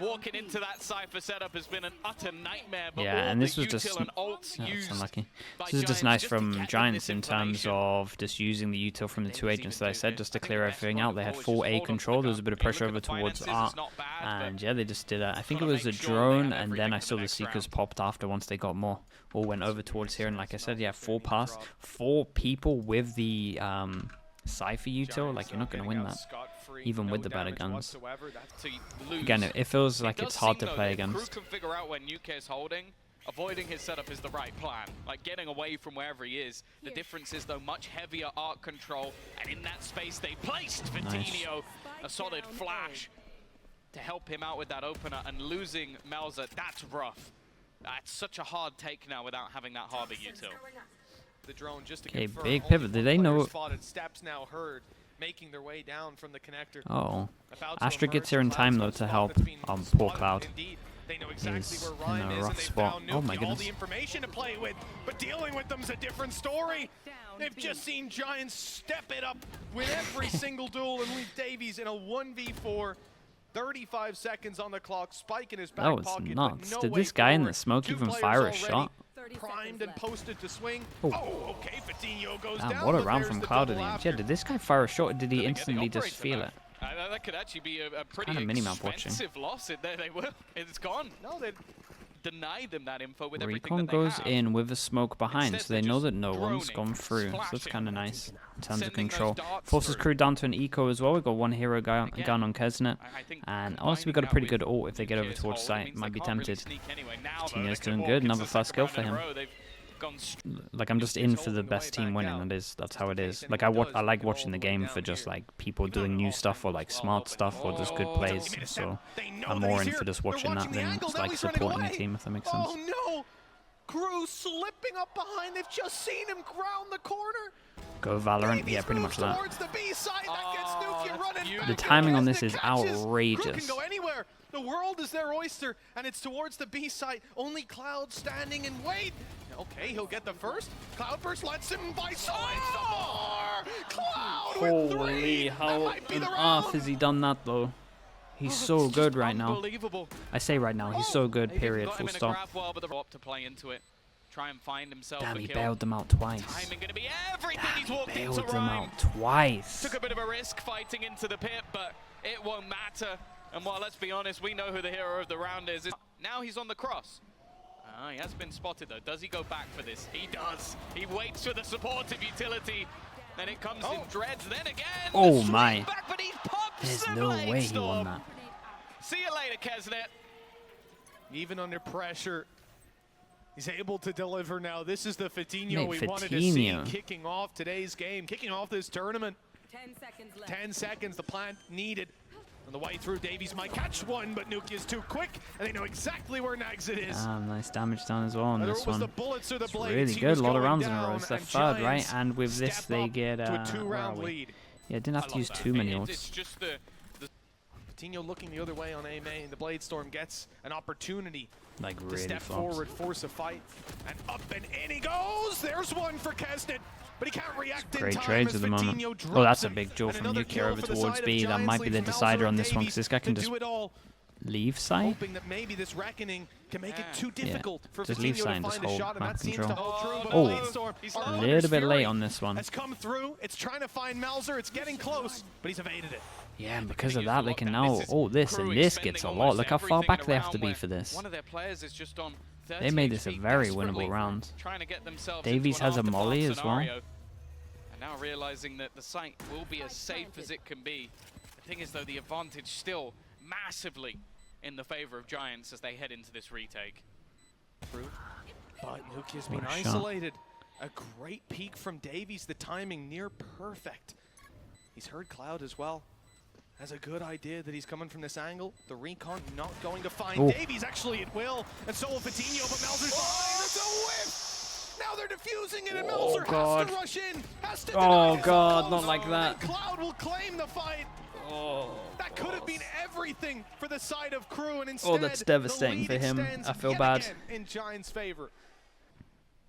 Speaker 5: Walking into that Cypher setup has been an utter nightmare. But
Speaker 2: yeah, and this was just unlucky. This is just nice from Giants in terms of just using the util from the 2 agents that I said just to clear everything out. They had full A control. There was a bit of pressure over towards Art, and yeah, they just did I think it was a drone, and then I saw the Seekers popped after once they got more. All went over towards here, and like I said, yeah, 4 pass, 4 people with the Cypher util. Like, you're not going to win that, even with the better guns. Again, it feels like it's hard to play against.
Speaker 5: Crew can figure out when Nuke is holding. Avoiding his setup is the right plan. Like, getting away from wherever he is. The difference is, though, much heavier arc control. And in that space, they placed Vitinho a solid flash to help him out with that opener. And losing Melza, that's rough. That's such a hard take now without having that Harbor util.
Speaker 4: The drone just to
Speaker 2: Okay,
Speaker 4: confirm,
Speaker 2: big pivot. Did they know?
Speaker 4: Steps now heard, making their way down from the connector.
Speaker 2: Oh, Astra gets here in time though to help. Poor Cloud.
Speaker 4: They know exactly
Speaker 2: He's
Speaker 4: where
Speaker 2: in
Speaker 4: Ryan
Speaker 2: a
Speaker 4: is,
Speaker 2: rough
Speaker 4: and they
Speaker 2: spot.
Speaker 4: found
Speaker 2: Oh my
Speaker 4: Nuki, all
Speaker 2: goodness.
Speaker 4: the information to play with, but dealing with them's a different story. They've just seen Giants step it up with every single duel and leave Davies in a 1v4. 35 seconds on the clock. Spike in his back
Speaker 2: That was
Speaker 4: pocket.
Speaker 2: nuts.
Speaker 4: No
Speaker 2: Did
Speaker 4: way
Speaker 2: this guy in
Speaker 4: forward.
Speaker 2: the smoke
Speaker 4: 2
Speaker 2: even
Speaker 4: players
Speaker 2: fire a
Speaker 4: already
Speaker 2: shot?
Speaker 4: Primed and posted to swing.
Speaker 2: Oh.
Speaker 4: Oh, okay. Vitinho goes
Speaker 2: Damn,
Speaker 4: down.
Speaker 2: what a
Speaker 4: but
Speaker 2: round
Speaker 4: there's
Speaker 2: from
Speaker 4: the
Speaker 2: Cloud at
Speaker 4: double
Speaker 2: the end.
Speaker 4: after.
Speaker 2: Yeah, did this guy fire a shot, or did he instantly just feel it?
Speaker 5: That could actually be a pretty
Speaker 2: Kinda mini-map watching.
Speaker 5: expensive loss. There they will. It's gone. No, they denied them that info with everything
Speaker 2: Recon
Speaker 5: that they
Speaker 2: goes
Speaker 5: have.
Speaker 2: in with a smoke behind,
Speaker 5: Instead,
Speaker 2: so they
Speaker 5: they're
Speaker 2: know
Speaker 5: just
Speaker 2: that no one's
Speaker 5: droning,
Speaker 2: gone through. So that's
Speaker 5: splashing,
Speaker 2: kind of nice in terms of
Speaker 5: sending those
Speaker 2: control.
Speaker 5: darts
Speaker 2: Forces
Speaker 5: through.
Speaker 2: crew down to an eco as well. We've got one hero gun on Kesnet.
Speaker 5: I think
Speaker 2: And honestly, we've got a pretty good ult if they get over towards site. Might be tempted. Vitinho's doing good. Another first kill for him. Like, I'm just in for the best team winning. That's how it is. Like, I like watching the game for just like people doing new stuff or like smart stuff or just good plays. So I'm more in for just watching that than just like supporting a team, if that makes sense.
Speaker 4: Oh no! Crew slipping up behind. They've just seen him ground the corner.
Speaker 2: Go Valorant. Yeah, pretty much that.
Speaker 4: Towards the B side. That gets Nuki running back.
Speaker 2: The timing on this
Speaker 4: Kesnet
Speaker 2: is
Speaker 4: catches.
Speaker 2: outrageous.
Speaker 4: Crew can go anywhere. The world is their oyster, and it's towards the B side. Only Cloud standing and wait. Okay, he'll get the first. Cloudburst lets him by some more. Cloud with 3.
Speaker 2: Holy, how
Speaker 4: might be
Speaker 2: on
Speaker 4: the
Speaker 2: earth
Speaker 4: round.
Speaker 2: has he done that though? He's so good right now.
Speaker 5: Unbelievable.
Speaker 2: I say right now, he's so good, period,
Speaker 5: Got
Speaker 2: full
Speaker 5: him in a
Speaker 2: stop.
Speaker 5: grab well, but the up to play into it. Try and find himself
Speaker 2: Damn,
Speaker 5: a
Speaker 2: he
Speaker 5: kill.
Speaker 2: bailed them out twice.
Speaker 5: Timing gonna be everything.
Speaker 2: Damn,
Speaker 5: He's
Speaker 2: he
Speaker 5: walked into
Speaker 2: bailed them
Speaker 5: Rhyme.
Speaker 2: out twice.
Speaker 5: Took a bit of a risk fighting into the pit, but it won't matter. And while, let's be honest, we know who the hero of the round is. Now he's on the cross. He has been spotted though. Does he go back for this? He does. He waits for the supportive utility. Then it comes in dreads. Then again.
Speaker 2: Oh
Speaker 5: the
Speaker 2: my.
Speaker 5: swing back, but he pops
Speaker 2: There's
Speaker 5: the
Speaker 2: no
Speaker 5: Blade
Speaker 2: way he
Speaker 5: Storm.
Speaker 2: won that.
Speaker 5: See you later, Kesnet.
Speaker 4: Even under pressure, he's able to deliver now. This is the Vitinho
Speaker 2: Mate,
Speaker 4: we wanted to see
Speaker 2: Vitinho.
Speaker 4: kicking off today's game, kicking off this tournament.
Speaker 3: 10 seconds left.
Speaker 4: 10 seconds, the plant needed. On the way through, Davies might catch one, but Nuki is too quick, and they know exactly where Naxit is.
Speaker 2: Nice damage done as well on
Speaker 4: Whether
Speaker 2: this
Speaker 4: it was
Speaker 2: one.
Speaker 4: the bullets or the
Speaker 2: It's
Speaker 4: blades,
Speaker 2: really
Speaker 4: he
Speaker 2: good.
Speaker 4: was
Speaker 2: A lot of
Speaker 4: going
Speaker 2: rounds in a row.
Speaker 4: down,
Speaker 2: It's their
Speaker 4: and
Speaker 2: third, right?
Speaker 4: Giants
Speaker 2: And with this,
Speaker 4: step
Speaker 2: they
Speaker 4: up
Speaker 2: get
Speaker 4: to a
Speaker 2: where are
Speaker 4: 2-round
Speaker 2: we?
Speaker 4: lead.
Speaker 2: Yeah, didn't have to use too many ults.
Speaker 5: It's just the
Speaker 4: Vitinho looking the other way on A main. The Blade Storm gets an opportunity
Speaker 2: Like
Speaker 4: to
Speaker 2: really
Speaker 4: step
Speaker 2: flops.
Speaker 4: forward, force a fight, and up and in he goes. There's one for Kesnet, but he can't react in
Speaker 2: Great
Speaker 4: time
Speaker 2: trades
Speaker 4: as
Speaker 2: at the moment.
Speaker 4: Vitinho
Speaker 2: Oh,
Speaker 4: drops
Speaker 2: that's a
Speaker 4: him.
Speaker 2: big duel
Speaker 4: And
Speaker 2: from
Speaker 4: another
Speaker 2: Nuki
Speaker 4: kill
Speaker 2: over
Speaker 4: for the
Speaker 2: towards
Speaker 4: side of
Speaker 2: B. That
Speaker 4: Giants
Speaker 2: might be the
Speaker 4: leaves
Speaker 2: decider
Speaker 4: Melzer
Speaker 2: on
Speaker 4: and
Speaker 2: this one,
Speaker 4: Davies
Speaker 2: because this guy can
Speaker 4: to
Speaker 2: just
Speaker 4: do it all,
Speaker 2: leave side.
Speaker 4: hoping that maybe this reckoning can make it too difficult for
Speaker 2: just
Speaker 4: Vitinho
Speaker 2: leave
Speaker 4: to
Speaker 2: side and
Speaker 4: find
Speaker 2: just
Speaker 4: a
Speaker 2: hold
Speaker 4: shot, and
Speaker 2: map
Speaker 4: that seems to
Speaker 2: control.
Speaker 4: hold true. But
Speaker 2: Oh,
Speaker 4: Blade Storm,
Speaker 2: a little bit late on this one.
Speaker 4: has come through. It's trying to find Melzer. It's getting close, but he's evaded it.
Speaker 2: Yeah, and because of that, they can now... Oh, this and this gets a lot. Look how far back they have to be for this.
Speaker 5: One of their players is just on
Speaker 2: They made this a
Speaker 5: 30
Speaker 2: very
Speaker 5: desperately
Speaker 2: winnable round.
Speaker 5: trying to get themselves
Speaker 2: Davies
Speaker 5: into an
Speaker 2: has a
Speaker 5: after-dark
Speaker 2: molly as well.
Speaker 5: scenario. And now realizing that the site will be as safe as it can be. The thing is, though, the advantage still massively in the favor of Giants as they head into this retake.
Speaker 3: But Nukia's been
Speaker 2: What a shot.
Speaker 3: isolated. A great peek from Davies. The timing near perfect. He's heard Cloud as well. Has a good idea that he's coming from this angle. The recon not going to find Davies. Actually, it will. And so will Fatinho, but Melzer's behind. It's a whip! Now they're defusing it, and Melzer has to rush in. Has to
Speaker 2: Oh God, not like that.
Speaker 3: Cloud will claim the fight. That could have been everything for the side of KRU, and instead,
Speaker 2: that's devastating for him. I feel bad.
Speaker 3: In Giants' favor.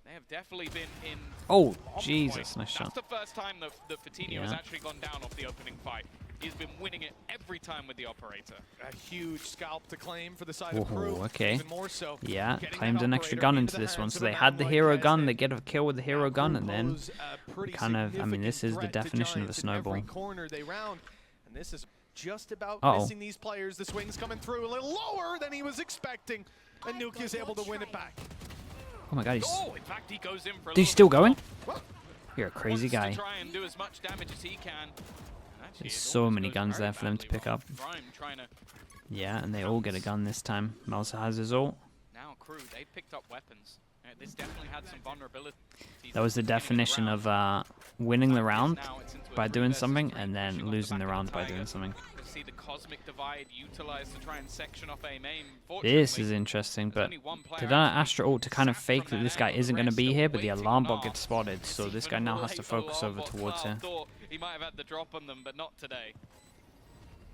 Speaker 5: They have definitely been in.
Speaker 2: Oh, Jesus, nice shot.
Speaker 5: That's the first time that Fatinho has actually gone down off the opening fight. He's been winning it every time with the operator.
Speaker 3: A huge scalp to claim for the side of KRU.
Speaker 2: Okay.
Speaker 3: Even more so.
Speaker 2: Yeah, claimed an extra gun into this one. So they had the hero gun, they get a kill with the hero gun, and then kind of, I mean, this is the definition of a snowball.
Speaker 3: Corner they round, and this is just about
Speaker 2: Uh-oh.
Speaker 3: missing these players. The swing's coming through a little lower than he was expecting, and Nuki is able to win it back.
Speaker 2: Oh my God,
Speaker 5: in fact, he goes in for a
Speaker 2: he's still going?
Speaker 3: Well,
Speaker 2: You're a crazy guy.
Speaker 5: To try and do as much damage as he can. Actually,
Speaker 2: There's
Speaker 5: it
Speaker 2: so
Speaker 5: almost
Speaker 2: many
Speaker 5: goes
Speaker 2: guns
Speaker 5: very
Speaker 2: there for them to
Speaker 5: badly
Speaker 2: pick up.
Speaker 5: Rhyme trying to.
Speaker 2: Yeah, and they all get a gun this time. Melzer has his ult.
Speaker 5: Now KRU, they picked up weapons. This definitely had some vulnerabilities.
Speaker 2: That was the definition of winning the round by doing something, and then losing the round by doing something.
Speaker 5: See the cosmic divide utilized to try and section off aim.
Speaker 2: This is interesting, but they done an Astra ult to kind of fake that this guy isn't going to be here, but the alarm bot gets spotted, so this guy now has to focus over towards here.
Speaker 5: He might have had the drop on them, but not today.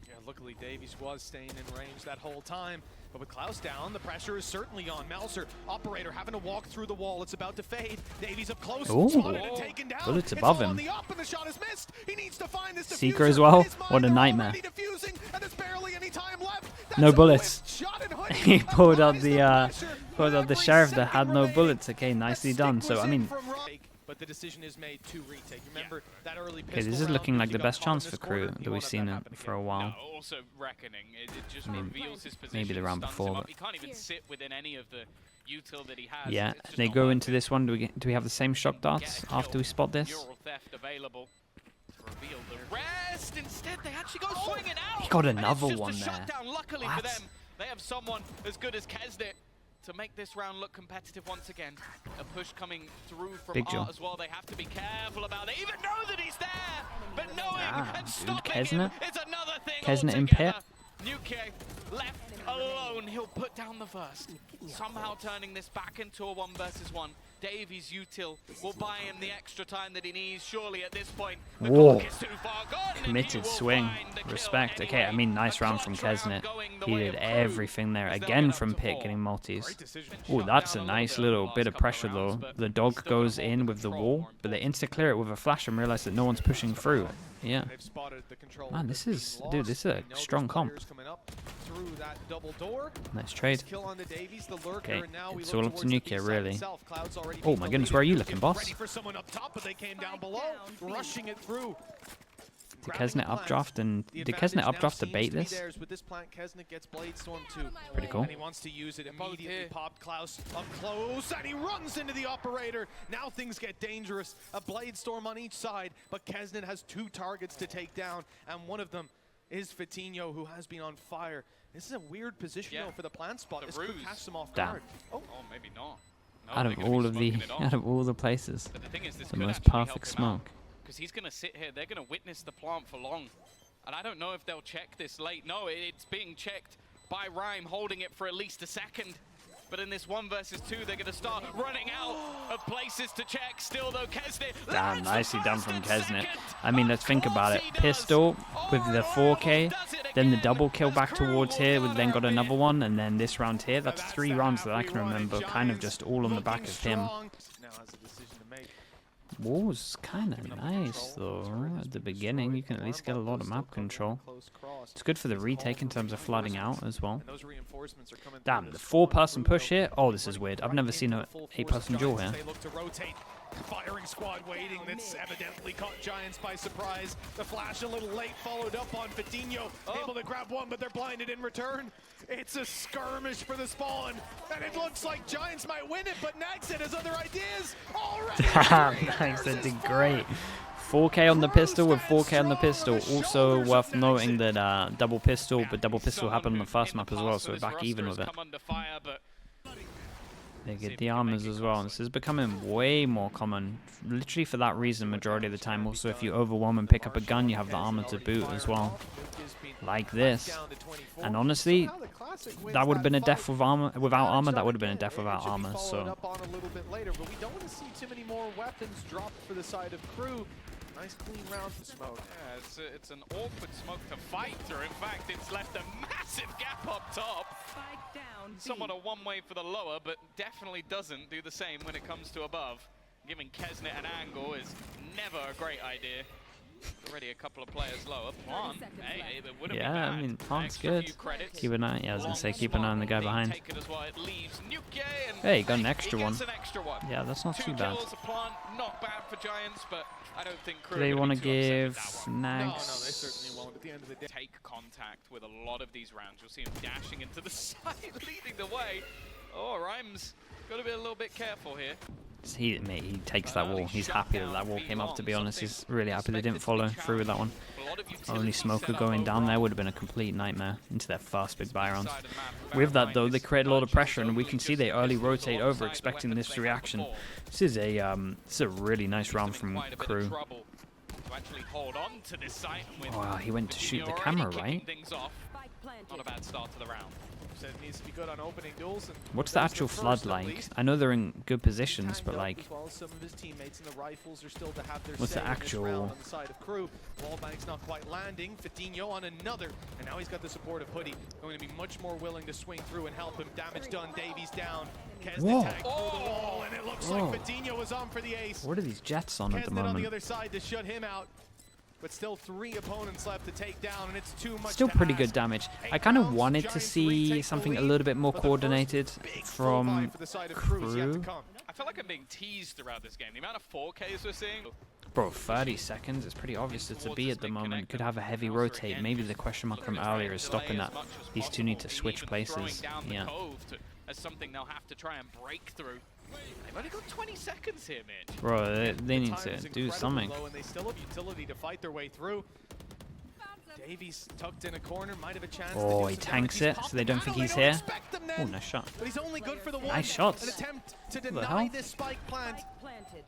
Speaker 3: Yeah, luckily Davies was staying in range that whole time. But with Klaus down, the pressure is certainly on. Melzer, operator, having to walk through the wall. It's about to fade. Davies up close, spotted and taken down.
Speaker 2: Bullets above him.
Speaker 3: On the up, and the shot is missed. He needs to find this
Speaker 2: Seeker as well. What a nightmare.
Speaker 3: Diffusing, and there's barely any time left.
Speaker 2: No bullets. He pulled out the sheriff that had no bullets. Okay, nicely done. So I mean,
Speaker 3: but the decision is made to retake. Remember that early
Speaker 2: okay, this is looking like the best chance for KRU that we've seen it for a while.
Speaker 5: Also reckoning, it just reveals his position.
Speaker 2: Maybe the round before, but
Speaker 5: he can't even sit within any of the util that he has.
Speaker 2: Yeah, they go into this one. Do we have the same shock darts after we spot this?
Speaker 5: Theft available. Reveal the rest. Instead, they actually go swinging out.
Speaker 2: He got another
Speaker 5: and it's just
Speaker 2: one
Speaker 5: a
Speaker 2: there.
Speaker 5: Shutdown. Luckily for them, they have someone as good as Kesnet to make this round look competitive once again. A push coming through from Art as well. They have to be careful about it. Even know that he's there, but knowing and stopping him is another thing.
Speaker 2: Kesnet in pit.
Speaker 5: Nuke left alone. He'll put down the first. Somehow turning this back into a 1 versus 1. Davies util will buy him the extra time that he needs. Surely at this point, the clock is too far gone.
Speaker 2: Committed swing. Respect. Okay, I mean, nice round from Kesnet. He did everything there. Again from pit, getting multis. Oh, that's a nice little bit of pressure though. The dog goes in with the wall, but they insta-clear it with a flash and realize that no one's pushing through. Yeah. Man, this is, dude, this is a strong comp. Nice trade. Okay, it's all up to Nukia, really. Oh my goodness, where are you looking, boss? Did Kesnet updraft and did Kesnet updraft to bait this? Pretty cool.
Speaker 3: And he wants to use it immediately. Popped Klaus up close, and he runs into the operator. Now things get dangerous. A blade storm on each side, but Kesnet has 2 targets to take down, and one of them is Fatinho, who has been on fire. This is a weird position though for the plant spot. This could catch them off guard.
Speaker 5: Oh, maybe not. No,
Speaker 2: Out of all the places,
Speaker 5: but the thing is, this
Speaker 2: the
Speaker 5: could
Speaker 2: most
Speaker 5: actually
Speaker 2: perfect
Speaker 5: help him out,
Speaker 2: smoke.
Speaker 5: because he's going to sit here. They're going to witness the plant for long. And I don't know if they'll check this late. No, it's being checked by Rhyme, holding it for at least a second. But in this 1 versus 2, they're going to start running out of places to check. Still, though, Kesnet.
Speaker 2: Damn, nicely done from Kesnet. I mean, let's think about it. Pistol with the 4K, then the double kill back towards here, we then got another one, and then this round here. That's 3 rounds that I can remember, kind of just all on the back of him. Was kind of nice though. At the beginning, you can at least get a lot of map control. It's good for the retake in terms of flooding out as well. Damn, the 4-person push here. Oh, this is weird. I've never seen an 8-person duel here.
Speaker 3: Firing squad waiting. That's evidently caught Giants by surprise. The flash a little late, followed up on Fatinho. Able to grab one, but they're blinded in return. It's a skirmish for the spawn, and it looks like Giants might win it, but Naxxed has other ideas already.
Speaker 2: Naxxed did great. 4K on the pistol with 4K on the pistol. Also worth noting that double pistol, but double pistol happened on the first map as well, so we're back even with it. They get the armors as well. This is becoming way more common, literally for that reason majority of the time. Also, if you overwhelm and pick up a gun, you have the armor to boot as well, like this. And honestly, that would have been a death with armor, without armor. That would have been a death without armor. So
Speaker 4: But we don't want to see too many more weapons dropped for the side of KRU. Nice clean round for smoke.
Speaker 5: Yeah, it's an awkward smoke to fight through. In fact, it's left a massive gap up top. Somewhat a one-way for the lower, but definitely doesn't do the same when it comes to above. Giving Kesnet an angle is never a great idea. Already a couple of players lower. Plant, hey, that wouldn't be bad.
Speaker 2: I mean, Plant's good. Keep an eye. Yeah, I was gonna say keep an eye on the guy behind. Hey, got an extra one. Yeah, that's not too bad.
Speaker 5: Not bad for Giants, but I don't think
Speaker 2: Do they want to give
Speaker 4: No, they
Speaker 2: Nags?
Speaker 4: certainly won't. At the end of the day,
Speaker 5: Take contact with a lot of these rounds. You'll see him dashing into the side, leading the way. Oh, Rhymes, got to be a little bit careful here.
Speaker 2: He takes that wall. He's happy that that wall came off, to be honest. He's really happy they didn't follow through with that one. Only Smoker going down there would have been a complete nightmare into their first big buy round. With that, though, they create a lot of pressure, and we can see they early rotate over, expecting this reaction. This is a really nice round from KRU. Wow, he went to shoot the camera, right?
Speaker 5: Not a bad start to the round.
Speaker 4: said it needs to be good on opening duels. And
Speaker 2: what's the actual flood like? I know they're in good positions, but like,
Speaker 4: some of his teammates and the rifles are still to have their
Speaker 2: what's the actual
Speaker 4: on the side of KRU. Wallbank's not quite landing. Fatinho on another, and now he's got the support of Hoodie, going to be much more willing to swing through and help him. Damage done. Davies down. Kesnet tagged through the wall, and it looks like Fatinho was on for the ace.
Speaker 2: What are these jets on at the
Speaker 4: Kesnet on the
Speaker 2: moment?
Speaker 4: other side to shut him out. But still 3 opponents left to take down, and it's too much.
Speaker 2: Still pretty good damage. I kind of wanted to see something a little bit more coordinated from KRU.
Speaker 5: I feel like I'm being teased throughout this game. The amount of 4Ks we're seeing.
Speaker 2: Bro, 30 seconds. It's pretty obvious it's a B at the moment. Could have a heavy rotate. Maybe the question mark from earlier is stopping that. These two need to switch places. Yeah.
Speaker 5: As something they'll have to try and break through. They've only got 20 seconds here, Mitch.
Speaker 2: Bro, they need to do something.
Speaker 4: And they still have utility to fight their way through. Davies tucked in a corner, might have a chance.
Speaker 2: Oh, he tanks it, so they don't think he's here. Oh, nice shot.
Speaker 4: But he's only good for the one.
Speaker 2: Nice shots.
Speaker 4: An attempt to deny this spike plant,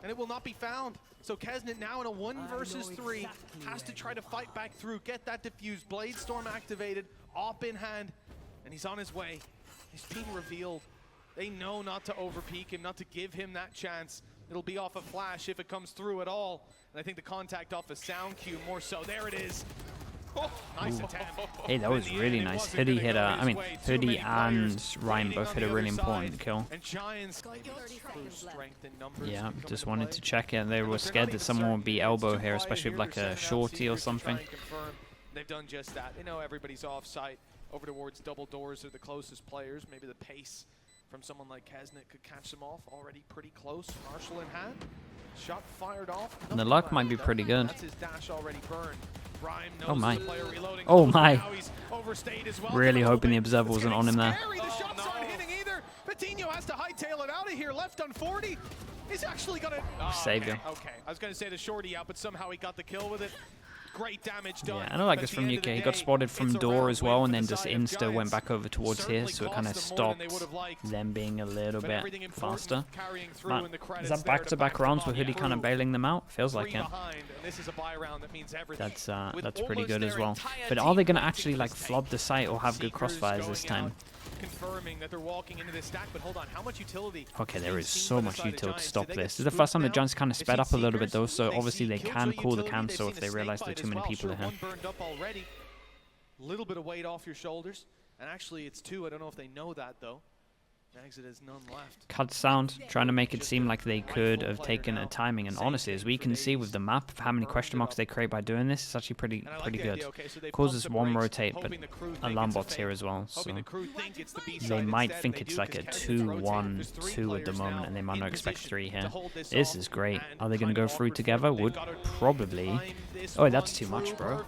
Speaker 4: and it will not be found. So Kesnet now in a 1 versus 3 has to try to fight back through, get that defused. Blade Storm activated, AWP in hand, and he's on his way. He's being revealed. They know not to overpeak him, not to give him that chance. It'll be off a flash if it comes through at all. And I think the contact off a sound cue more so. There it is. Oh, nice attempt.
Speaker 2: Hey, that was really nice. Hoodie hit a, Hoodie and Ryan both hit a really important kill. Yeah, just wanted to check it. They were scared that someone would be elbow here, especially with like a shorty or something.
Speaker 4: They've done just that. They know everybody's off site. Over towards double doors are the closest players. Maybe the pace from someone like Kesnet could catch them off. Already pretty close. Marshall in hand. Shot fired off.
Speaker 2: And the luck might be pretty good.
Speaker 4: That's his dash already burned. Rhyme knows
Speaker 2: Oh my.
Speaker 4: the player reloading.
Speaker 2: Oh my.
Speaker 4: Now he's overstayed as well.
Speaker 2: Really hoping the observer wasn't on him there.
Speaker 4: The shots aren't hitting either. Fatinho has to hightail it out of here. Left on 40. He's actually gonna
Speaker 2: Savior.
Speaker 4: Okay. I was gonna say the shorty out, but somehow he got the kill with it. Great damage done.
Speaker 2: Yeah, I know like this from UK. He got spotted from door as well, and then just insta went back over towards here, so it kind of stopped them being a little bit faster. Man, is that back-to-back rounds with Hoodie kind of bailing them out? Feels like it. That's pretty good as well. But are they going to actually like flood the site or have good crossfires this time?
Speaker 4: Confirming that they're walking into this stack, but hold on, how much utility?
Speaker 2: Okay, there is so much utility to stop this. This is the first time the Giants kind of sped up a little bit though, so obviously they can call the cancel if they realize there are too many people in here.
Speaker 4: Little bit of weight off your shoulders, and actually it's 2. I don't know if they know that though. Exit has none left.
Speaker 2: Cut sound, trying to make it seem like they could have taken a timing, and honestly, as we can see with the map, how many question marks they create by doing this, it's actually pretty good. Causes one rotate, but alarm bot's here as well, so they might think it's like a 2-1-2 at the moment, and they might not expect 3 here. This is great. Are they going to go through together? Would probably. Oh, that's too much, bro.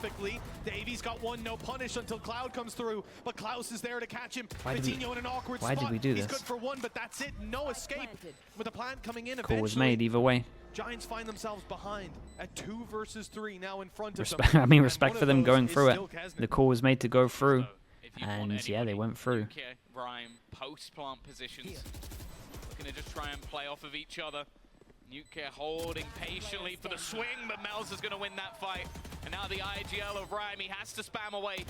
Speaker 4: Davies got one, no punish until Cloud comes through, but Klaus is there to catch him.
Speaker 2: Why did we do this?
Speaker 4: Good for 1, but that's it. No escape. With the plant coming in,
Speaker 2: Call was made either way.
Speaker 3: Giants find themselves behind at 2 versus 3 now in front of
Speaker 2: Respect,
Speaker 3: them.
Speaker 2: I mean,
Speaker 3: And
Speaker 2: respect
Speaker 3: one
Speaker 2: for
Speaker 3: of
Speaker 2: them
Speaker 3: those
Speaker 2: going
Speaker 3: is
Speaker 2: through it.
Speaker 3: still Kesnet.
Speaker 2: The call was made to go through,
Speaker 5: So, if you want
Speaker 2: and yeah, they
Speaker 5: anybody,
Speaker 2: went through.
Speaker 5: Nuke, Rhyme, post-plant positions. Looking to just try and play off of each other. Nuke holding patiently for the swing, but Mel's is going to win that fight. And now the IGL of Rhyme, he has to spam away.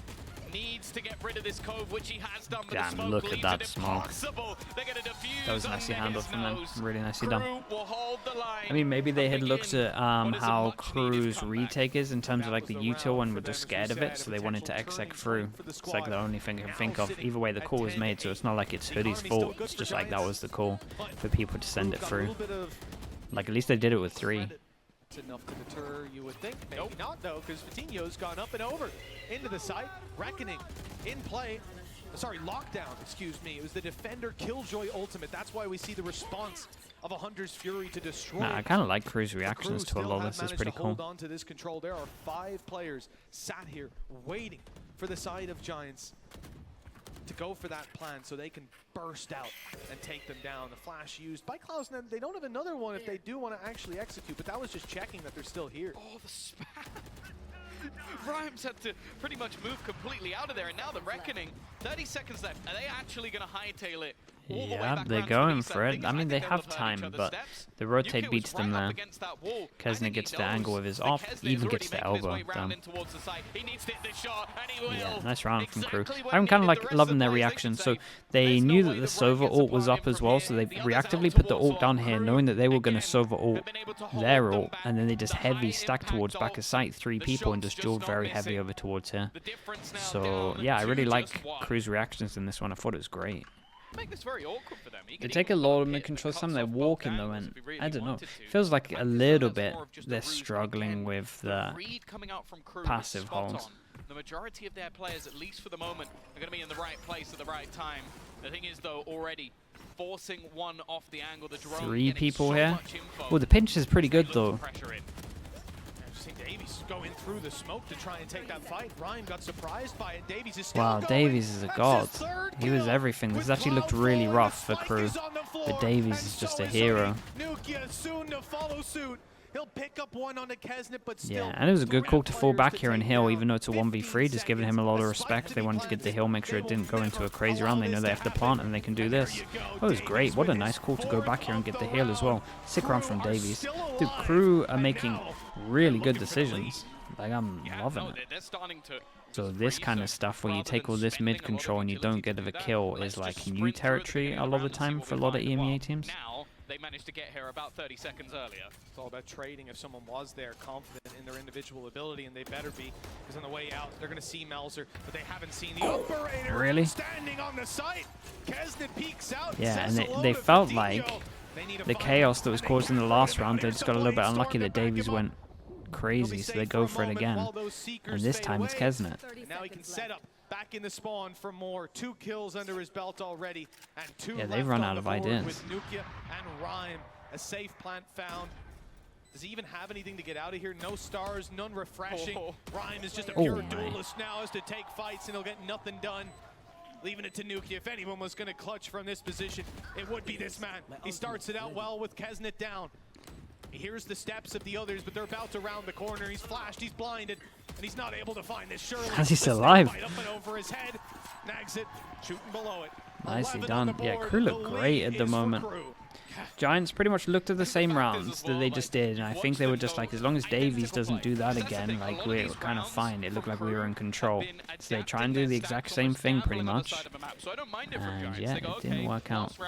Speaker 5: Needs to get rid of this cove, which he has done, but
Speaker 2: Damn,
Speaker 5: the smoke
Speaker 2: look at
Speaker 5: leaves
Speaker 2: that
Speaker 5: it
Speaker 2: smoke.
Speaker 5: impossible. They're going to defuse
Speaker 2: That was nicely
Speaker 5: under
Speaker 2: handled
Speaker 5: his
Speaker 2: from them.
Speaker 5: nose.
Speaker 2: Really nicely
Speaker 5: Crew
Speaker 2: done.
Speaker 5: will hold the line.
Speaker 2: I mean, maybe they had
Speaker 5: coming
Speaker 2: looked
Speaker 5: in.
Speaker 2: at
Speaker 5: What is a
Speaker 2: how
Speaker 5: much needed
Speaker 2: Crew's
Speaker 5: comeback.
Speaker 2: retake is in terms of like the
Speaker 3: That was the
Speaker 2: util
Speaker 3: round
Speaker 2: and
Speaker 3: for
Speaker 2: were
Speaker 3: them,
Speaker 2: just
Speaker 3: as we
Speaker 2: scared of
Speaker 3: said,
Speaker 2: it, so they wanted to
Speaker 3: potential
Speaker 2: exec
Speaker 3: turning
Speaker 2: through.
Speaker 3: point for the
Speaker 2: It's like the
Speaker 3: squad.
Speaker 2: only thing I can
Speaker 3: Now
Speaker 2: think of.
Speaker 3: sitting
Speaker 2: Either way, the
Speaker 3: at
Speaker 2: call was
Speaker 3: 10
Speaker 2: made, so it's not like it's
Speaker 3: The
Speaker 2: Hoodie's
Speaker 3: economy's still
Speaker 2: fault.
Speaker 3: good
Speaker 2: It's
Speaker 3: for
Speaker 2: just like that
Speaker 3: Giants,
Speaker 2: was the call
Speaker 3: but
Speaker 2: for people to send
Speaker 3: Crew
Speaker 2: it
Speaker 3: got a
Speaker 2: through.
Speaker 3: little bit of
Speaker 2: Like at least they did it with 3.
Speaker 3: credit. It's enough to deter, you would think. Maybe not, though, because Vitinho's gone up and over into the site. Reckoning in play. Sorry, lockdown, excuse me. It was the Defender Killjoy ultimate. That's why we see the response of a Hunter's Fury to destroy.
Speaker 2: Nah, I kind of like Crew's
Speaker 3: The
Speaker 2: reactions
Speaker 3: Crew
Speaker 2: to a
Speaker 3: still
Speaker 2: lot of
Speaker 3: have
Speaker 2: this. It's
Speaker 3: managed
Speaker 2: pretty
Speaker 3: to hold
Speaker 2: cool.
Speaker 3: on to this control. There are 5 players sat here waiting for the side of Giants to go for that plan so they can burst out and take them down. The flash used by Klaus. Now, they don't have another one if they do want to actually execute, but that was just checking that they're still here.
Speaker 5: Oh, the spam. Rhymes had to pretty much move completely out of there, and now the Reckoning. 30 seconds left. Are they actually going to hightail it? All the way
Speaker 2: Yeah,
Speaker 5: back
Speaker 2: they're
Speaker 5: around to
Speaker 2: going
Speaker 5: the east
Speaker 2: for
Speaker 5: side?
Speaker 2: it.
Speaker 5: Thing is,
Speaker 2: I mean,
Speaker 5: think
Speaker 2: they
Speaker 5: they'll
Speaker 2: have
Speaker 5: heard each
Speaker 2: time,
Speaker 5: other's
Speaker 2: but
Speaker 5: steps.
Speaker 2: the rotate
Speaker 5: Nuke
Speaker 2: beats
Speaker 5: was
Speaker 2: them
Speaker 5: right up
Speaker 2: there.
Speaker 5: against that wall. I
Speaker 2: Kesnet
Speaker 5: think
Speaker 2: gets
Speaker 5: he
Speaker 2: the angle
Speaker 5: knows
Speaker 2: with his
Speaker 5: that
Speaker 2: off,
Speaker 5: Kesnet is
Speaker 2: even
Speaker 5: already
Speaker 2: gets the
Speaker 5: making his
Speaker 2: elbow
Speaker 5: way round
Speaker 2: down.
Speaker 5: in towards the side. He needs to hit this shot, and he will.
Speaker 2: Yeah, nice round from Crew.
Speaker 5: Exactly what
Speaker 2: I'm kind of
Speaker 5: needed. The
Speaker 2: like
Speaker 5: rest
Speaker 2: loving
Speaker 5: of the
Speaker 2: their
Speaker 5: players, they
Speaker 2: reaction.
Speaker 5: can
Speaker 2: So
Speaker 5: say,
Speaker 2: they
Speaker 5: "There's no
Speaker 2: knew
Speaker 5: way
Speaker 2: that
Speaker 5: the
Speaker 2: the
Speaker 5: Brave
Speaker 2: Sova
Speaker 5: gets
Speaker 2: ult was
Speaker 5: apart
Speaker 2: up
Speaker 5: him
Speaker 2: as
Speaker 5: from
Speaker 2: well,
Speaker 5: here.
Speaker 2: so they
Speaker 5: The others
Speaker 2: reactively
Speaker 5: out
Speaker 2: put the
Speaker 5: towards
Speaker 2: ult down here,
Speaker 5: Crew.
Speaker 2: knowing that they were going to
Speaker 5: Again,
Speaker 2: Sova ult
Speaker 5: they've been able to hold
Speaker 2: their
Speaker 5: them
Speaker 2: ult,
Speaker 5: back.
Speaker 2: and then they just
Speaker 5: The
Speaker 2: heavy
Speaker 5: high
Speaker 2: stack
Speaker 5: impact
Speaker 2: towards back
Speaker 5: ult.
Speaker 2: of site, 3
Speaker 5: The
Speaker 2: people, and
Speaker 5: shots
Speaker 2: just dueled
Speaker 5: not
Speaker 2: very heavy
Speaker 5: missing.
Speaker 2: over towards here.
Speaker 5: The difference now
Speaker 2: So
Speaker 5: down
Speaker 2: yeah, I
Speaker 5: to
Speaker 2: really
Speaker 5: just
Speaker 2: like
Speaker 5: one.
Speaker 2: Crew's reactions in this one. I thought it was great.
Speaker 5: Make this very awkward for them. He
Speaker 2: They
Speaker 5: could
Speaker 2: take a
Speaker 5: even
Speaker 2: lot
Speaker 5: put
Speaker 2: of
Speaker 5: a
Speaker 2: mid
Speaker 5: hit
Speaker 2: control.
Speaker 5: that
Speaker 2: Some
Speaker 5: cuts
Speaker 2: they're
Speaker 5: off both
Speaker 2: walking though,
Speaker 5: angles
Speaker 2: and
Speaker 5: if he really
Speaker 2: I don't know.
Speaker 5: wanted to.
Speaker 2: Feels like a
Speaker 5: And
Speaker 2: little
Speaker 5: Zona's
Speaker 2: bit
Speaker 5: more of just a
Speaker 2: they're
Speaker 5: ruse, but
Speaker 2: struggling
Speaker 5: again,
Speaker 2: with
Speaker 5: the
Speaker 2: the
Speaker 5: read coming out from Crew is
Speaker 2: passive
Speaker 5: spot
Speaker 2: holds.
Speaker 5: on. The majority of their players, at least for the moment, are going to be in the right place at the right time. The thing is, though, already forcing one off the angle. The drone
Speaker 2: 3
Speaker 5: getting
Speaker 2: people
Speaker 5: so
Speaker 2: here.
Speaker 5: much info.
Speaker 2: Well, the pinch is pretty good
Speaker 5: Look
Speaker 2: though.
Speaker 5: for pressure in.
Speaker 3: I've seen Davies going through the smoke to try and take that fight. Ryan got surprised by it. Davies is still
Speaker 2: Wow,
Speaker 3: going.
Speaker 2: Davies is a
Speaker 3: That's
Speaker 2: god.
Speaker 3: his third
Speaker 2: He was
Speaker 3: kill
Speaker 2: everything. This
Speaker 3: with
Speaker 2: actually looked
Speaker 3: Cloud
Speaker 2: really
Speaker 3: forward.
Speaker 2: rough
Speaker 3: The
Speaker 2: for
Speaker 3: spike
Speaker 2: Crew,
Speaker 3: is on the floor,
Speaker 2: but Davies
Speaker 3: and
Speaker 2: is just
Speaker 3: so
Speaker 2: a
Speaker 3: is
Speaker 2: hero.
Speaker 3: Nukia soon to follow suit. He'll pick up one on the Kesnet, but still.
Speaker 2: Yeah, and it was a good call to fall back here and
Speaker 3: and
Speaker 2: heal, even though it's a 1v3, just giving him a lot of respect. They wanted to get the heal, make sure it didn't go into a crazy round. They know they have to plant and they can do this. That was great. What a nice call to go back here and get the heal as well. Sick round from Davies. Dude, Crew are making really good decisions. Like, I'm loving
Speaker 5: No,
Speaker 2: it.
Speaker 5: they're starting to
Speaker 2: So this kind of stuff where you take all this mid control and you don't get a kill is like new territory a lot of the time for a lot of EMEA teams.
Speaker 5: Now they managed to get here about 30 seconds earlier.
Speaker 3: It's all about trading. If someone was there confident in their individual ability, and they better be, because on the way out, they're going to see Melzer, but they haven't seen the operator
Speaker 2: Really?
Speaker 3: standing on the site. Kesnet peeks out.
Speaker 2: Yeah,
Speaker 3: says
Speaker 2: and
Speaker 3: hello
Speaker 2: they
Speaker 3: to
Speaker 2: felt
Speaker 3: Vitinho.
Speaker 2: like
Speaker 3: They need a
Speaker 2: the
Speaker 3: fight,
Speaker 2: chaos that was
Speaker 3: and
Speaker 2: caused in the
Speaker 3: they
Speaker 2: last
Speaker 3: find
Speaker 2: round, they
Speaker 3: it.
Speaker 2: just got a little bit
Speaker 3: Blade
Speaker 2: unlucky
Speaker 3: storm
Speaker 2: that
Speaker 3: to back
Speaker 2: Davies
Speaker 3: him up.
Speaker 2: went crazy, so they go for it again. And this time it's Kesnet.
Speaker 3: And now he can set up back in the spawn for more. 2 kills under his belt already, and 2
Speaker 2: Yeah, they've
Speaker 3: left
Speaker 2: run
Speaker 3: on
Speaker 2: out
Speaker 3: the
Speaker 2: of
Speaker 3: board
Speaker 2: ideas.
Speaker 3: with Nukia and Rhyme. A safe plant found. Does he even have anything to get out of here? No stars, none refreshing.
Speaker 5: Oh.
Speaker 3: Rhyme is just a
Speaker 2: Oh
Speaker 3: pure
Speaker 2: my.
Speaker 3: duelist now, has to take fights and he'll get nothing done. Leaving it to Nukia. If anyone was going to clutch from this position, it would be this man. He starts it out well with Kesnet down. He hears the steps of the others, but they're about to round the corner. He's flashed, he's blinded, and he's not able to find this. Surely,
Speaker 2: How's he still
Speaker 3: the
Speaker 2: alive?
Speaker 3: snake bite up and over his head, nags it, shooting below it.
Speaker 2: Nicely
Speaker 3: 11 on
Speaker 2: done.
Speaker 3: the
Speaker 2: Yeah,
Speaker 3: board.
Speaker 2: Crew
Speaker 3: The
Speaker 2: look
Speaker 3: lead
Speaker 2: great at the
Speaker 3: is for
Speaker 2: moment.
Speaker 3: Crew.
Speaker 2: Giants pretty much looked at the same rounds that they just did, and I think they were just like, as long as Davies doesn't do that again, like, we're kind of fine. It looked like we were in control. So they try and do the exact same thing pretty much. And yeah, it didn't work out.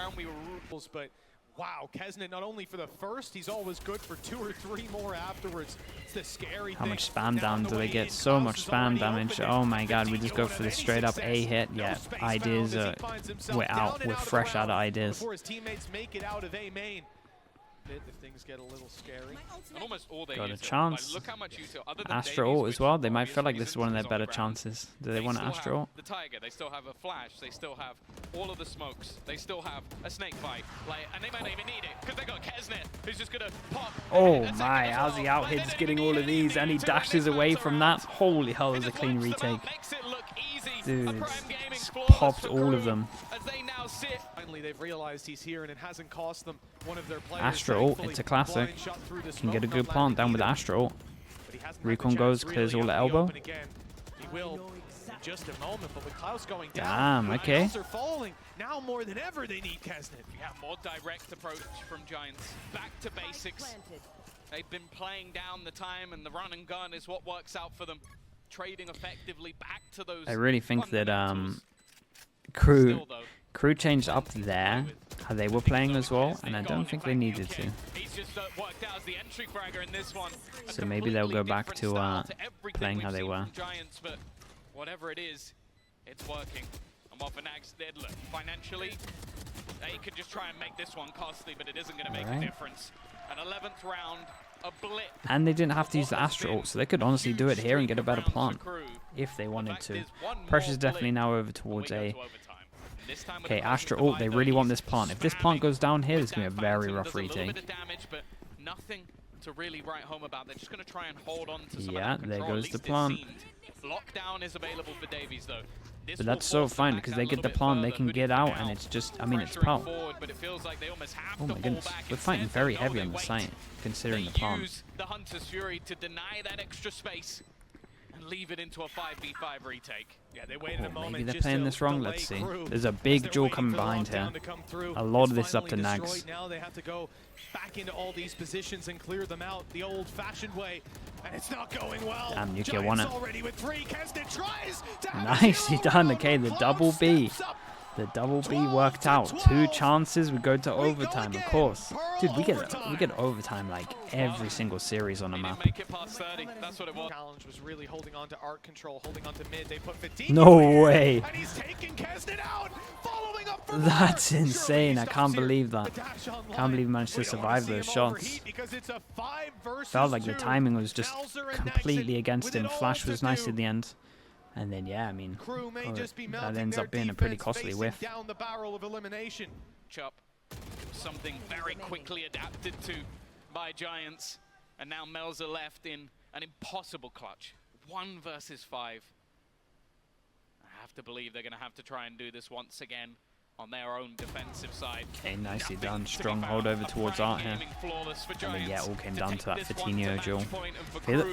Speaker 3: But wow, Kesnet not only for the first, he's always good for 2 or 3 more afterwards. It's the scary
Speaker 2: How
Speaker 3: thing.
Speaker 2: much spam
Speaker 3: Now on
Speaker 2: down
Speaker 3: the
Speaker 2: do they
Speaker 3: way
Speaker 2: get?
Speaker 3: in,
Speaker 2: So
Speaker 3: Klaus
Speaker 2: much
Speaker 3: is
Speaker 2: spam
Speaker 3: already
Speaker 2: damage.
Speaker 3: opened it.
Speaker 2: Oh my god, we just
Speaker 3: Vitinho
Speaker 2: go
Speaker 3: with
Speaker 2: for the
Speaker 3: any
Speaker 2: straight up A
Speaker 3: success.
Speaker 2: hit.
Speaker 3: No
Speaker 2: Yeah,
Speaker 3: space
Speaker 2: ideas
Speaker 3: found as
Speaker 2: are,
Speaker 3: he finds himself
Speaker 2: we're
Speaker 3: down
Speaker 2: out.
Speaker 3: and
Speaker 2: We're
Speaker 3: of the
Speaker 2: fresh out of
Speaker 3: round
Speaker 2: ideas.
Speaker 3: Before his teammates make it out of A main. If things get a little scary.
Speaker 5: And almost all they
Speaker 2: Got a
Speaker 5: use it.
Speaker 2: chance.
Speaker 5: Like, look how much util, other than
Speaker 2: Astro
Speaker 5: Davies,
Speaker 2: ult
Speaker 5: which
Speaker 2: as well.
Speaker 5: for
Speaker 2: They might
Speaker 5: obvious
Speaker 2: feel like this is
Speaker 5: reasons
Speaker 2: one of their
Speaker 5: is on
Speaker 2: better
Speaker 5: the ground.
Speaker 2: chances. Do they want an
Speaker 5: still
Speaker 2: Astro ult?
Speaker 5: have the Tiger, they still have a Flash, they still have all of the smokes, they still have a Snake Bite, like, and they might not even need it, because they got Kesnet, who's just gonna pop.
Speaker 2: Oh
Speaker 5: a second
Speaker 2: my,
Speaker 5: as
Speaker 2: how's
Speaker 5: well.
Speaker 2: he out
Speaker 5: Like, they
Speaker 2: hits
Speaker 5: don't
Speaker 2: getting
Speaker 5: even
Speaker 2: all
Speaker 5: need
Speaker 2: of these,
Speaker 5: anything
Speaker 2: and he
Speaker 5: to
Speaker 2: dashes
Speaker 5: win this
Speaker 2: away
Speaker 5: match
Speaker 2: from
Speaker 5: around.
Speaker 2: that. Holy hell,
Speaker 5: He
Speaker 2: it was a
Speaker 5: just
Speaker 2: clean
Speaker 5: wipes them out,
Speaker 2: retake.
Speaker 5: makes it look easy.
Speaker 2: Dude, popped all of them.
Speaker 5: As they now sit.
Speaker 3: Finally, they've realized he's here, and it hasn't cost them one of their players.
Speaker 2: Astra ult, it's a classic. Can get a good plant down with Astra ult. Recon goes, clears all the elbow.
Speaker 3: He will in just a moment, but with Klaus going
Speaker 2: down,
Speaker 3: down,
Speaker 2: okay.
Speaker 3: are falling. Now more than ever, they need Kesnet.
Speaker 5: Yeah, more direct approach from Giants. Back to basics. They've been playing down the time, and the run and gun is what works out for them. Trading effectively back to those.
Speaker 2: I really think that Crew changed up there how they were playing as well, and I don't think they needed to. So maybe they'll go back to playing how they were.
Speaker 5: But whatever it is, it's working. And what Nags did, look, financially, they could just try and make this one costly, but it isn't going to make a difference. An 11th round, a blip.
Speaker 2: And they didn't have to use the Astra ult, so they could honestly do it here and get a better plant if they wanted to. Pressure's definitely now over towards A. Okay, Astra ult, they really want this plant. If this plant goes down here, it's going to be a very rough retake.
Speaker 5: Nothing to really write home about. They're just going to try and hold on to some
Speaker 2: Yeah,
Speaker 5: of that
Speaker 2: there
Speaker 5: control,
Speaker 2: goes the plant.
Speaker 5: Lockdown is available for Davies though.
Speaker 2: But that's so fine because they get the plant, they can get out, and it's just, I mean, it's POW. Oh my goodness, we're fighting very heavy on the site, considering the plant.
Speaker 5: The Hunter's Fury to deny that extra space and leave it into a 5v5 retake.
Speaker 3: Yeah, they waited a moment.
Speaker 2: Maybe they're playing this wrong, let's see. There's a big duel coming behind here. A lot of this is up to Nags.
Speaker 3: Now they have to go back into all these positions and clear them out the old-fashioned way, and it's not going well.
Speaker 2: Damn, Nukia won it.
Speaker 3: Already with 3. Kesnet tries to
Speaker 2: Nicely done. Okay, the double B. The double B worked out. 2 chances, we go to overtime, of course. Dude, we get overtime like every single series on the map.
Speaker 3: Challenge was really holding on to art control, holding on to mid. They put 15.
Speaker 2: No way.
Speaker 3: And he's taking Kesnet out, following up for
Speaker 2: That's insane. I can't believe that. Can't believe he managed to survive those shots. Felt like the timing was just completely against him. Flash was nice at the end. And then, yeah, I mean, that ends up being a pretty costly whiff.
Speaker 3: Down the barrel of elimination.
Speaker 5: Chop. Something very quickly adapted to by Giants. And now Melza left in an impossible clutch. 1 versus 5. I have to believe they're going to have to try and do this once again on their own defensive side.
Speaker 2: Okay, nicely done. Strong hold over towards Art here. And then, yeah, all came down to that Fatinho duel.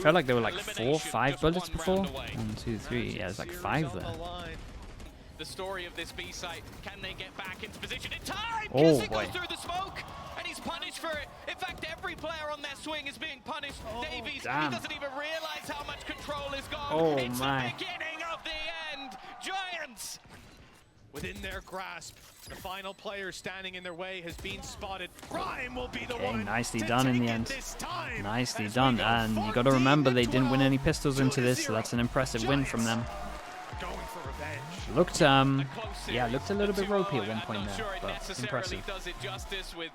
Speaker 2: Felt like there were like 4, 5 bullets before. 1, 2, 3. Yeah, it's like 5 there.
Speaker 5: The story of this B site, can they get back into position in time?
Speaker 2: Oh,
Speaker 5: Kissick
Speaker 2: boy.
Speaker 5: goes through the smoke, and he's punished for it. In fact, every player on their swing is being punished. Davies,
Speaker 2: damn.
Speaker 5: he doesn't even realize how much control is gone.
Speaker 2: Oh,
Speaker 5: it's
Speaker 2: my.
Speaker 5: the beginning of the end. Giants.
Speaker 3: Within their grasp, the final player standing in their way has been spotted. Prime will be the one.
Speaker 2: Nicely done in the end. Nicely done. And you got to remember they didn't win any pistols into this, so that's an impressive win from them.
Speaker 3: Going for revenge.
Speaker 2: Looked, yeah, looked a little bit ropey at one point there, but impressive.
Speaker 5: Does it justice with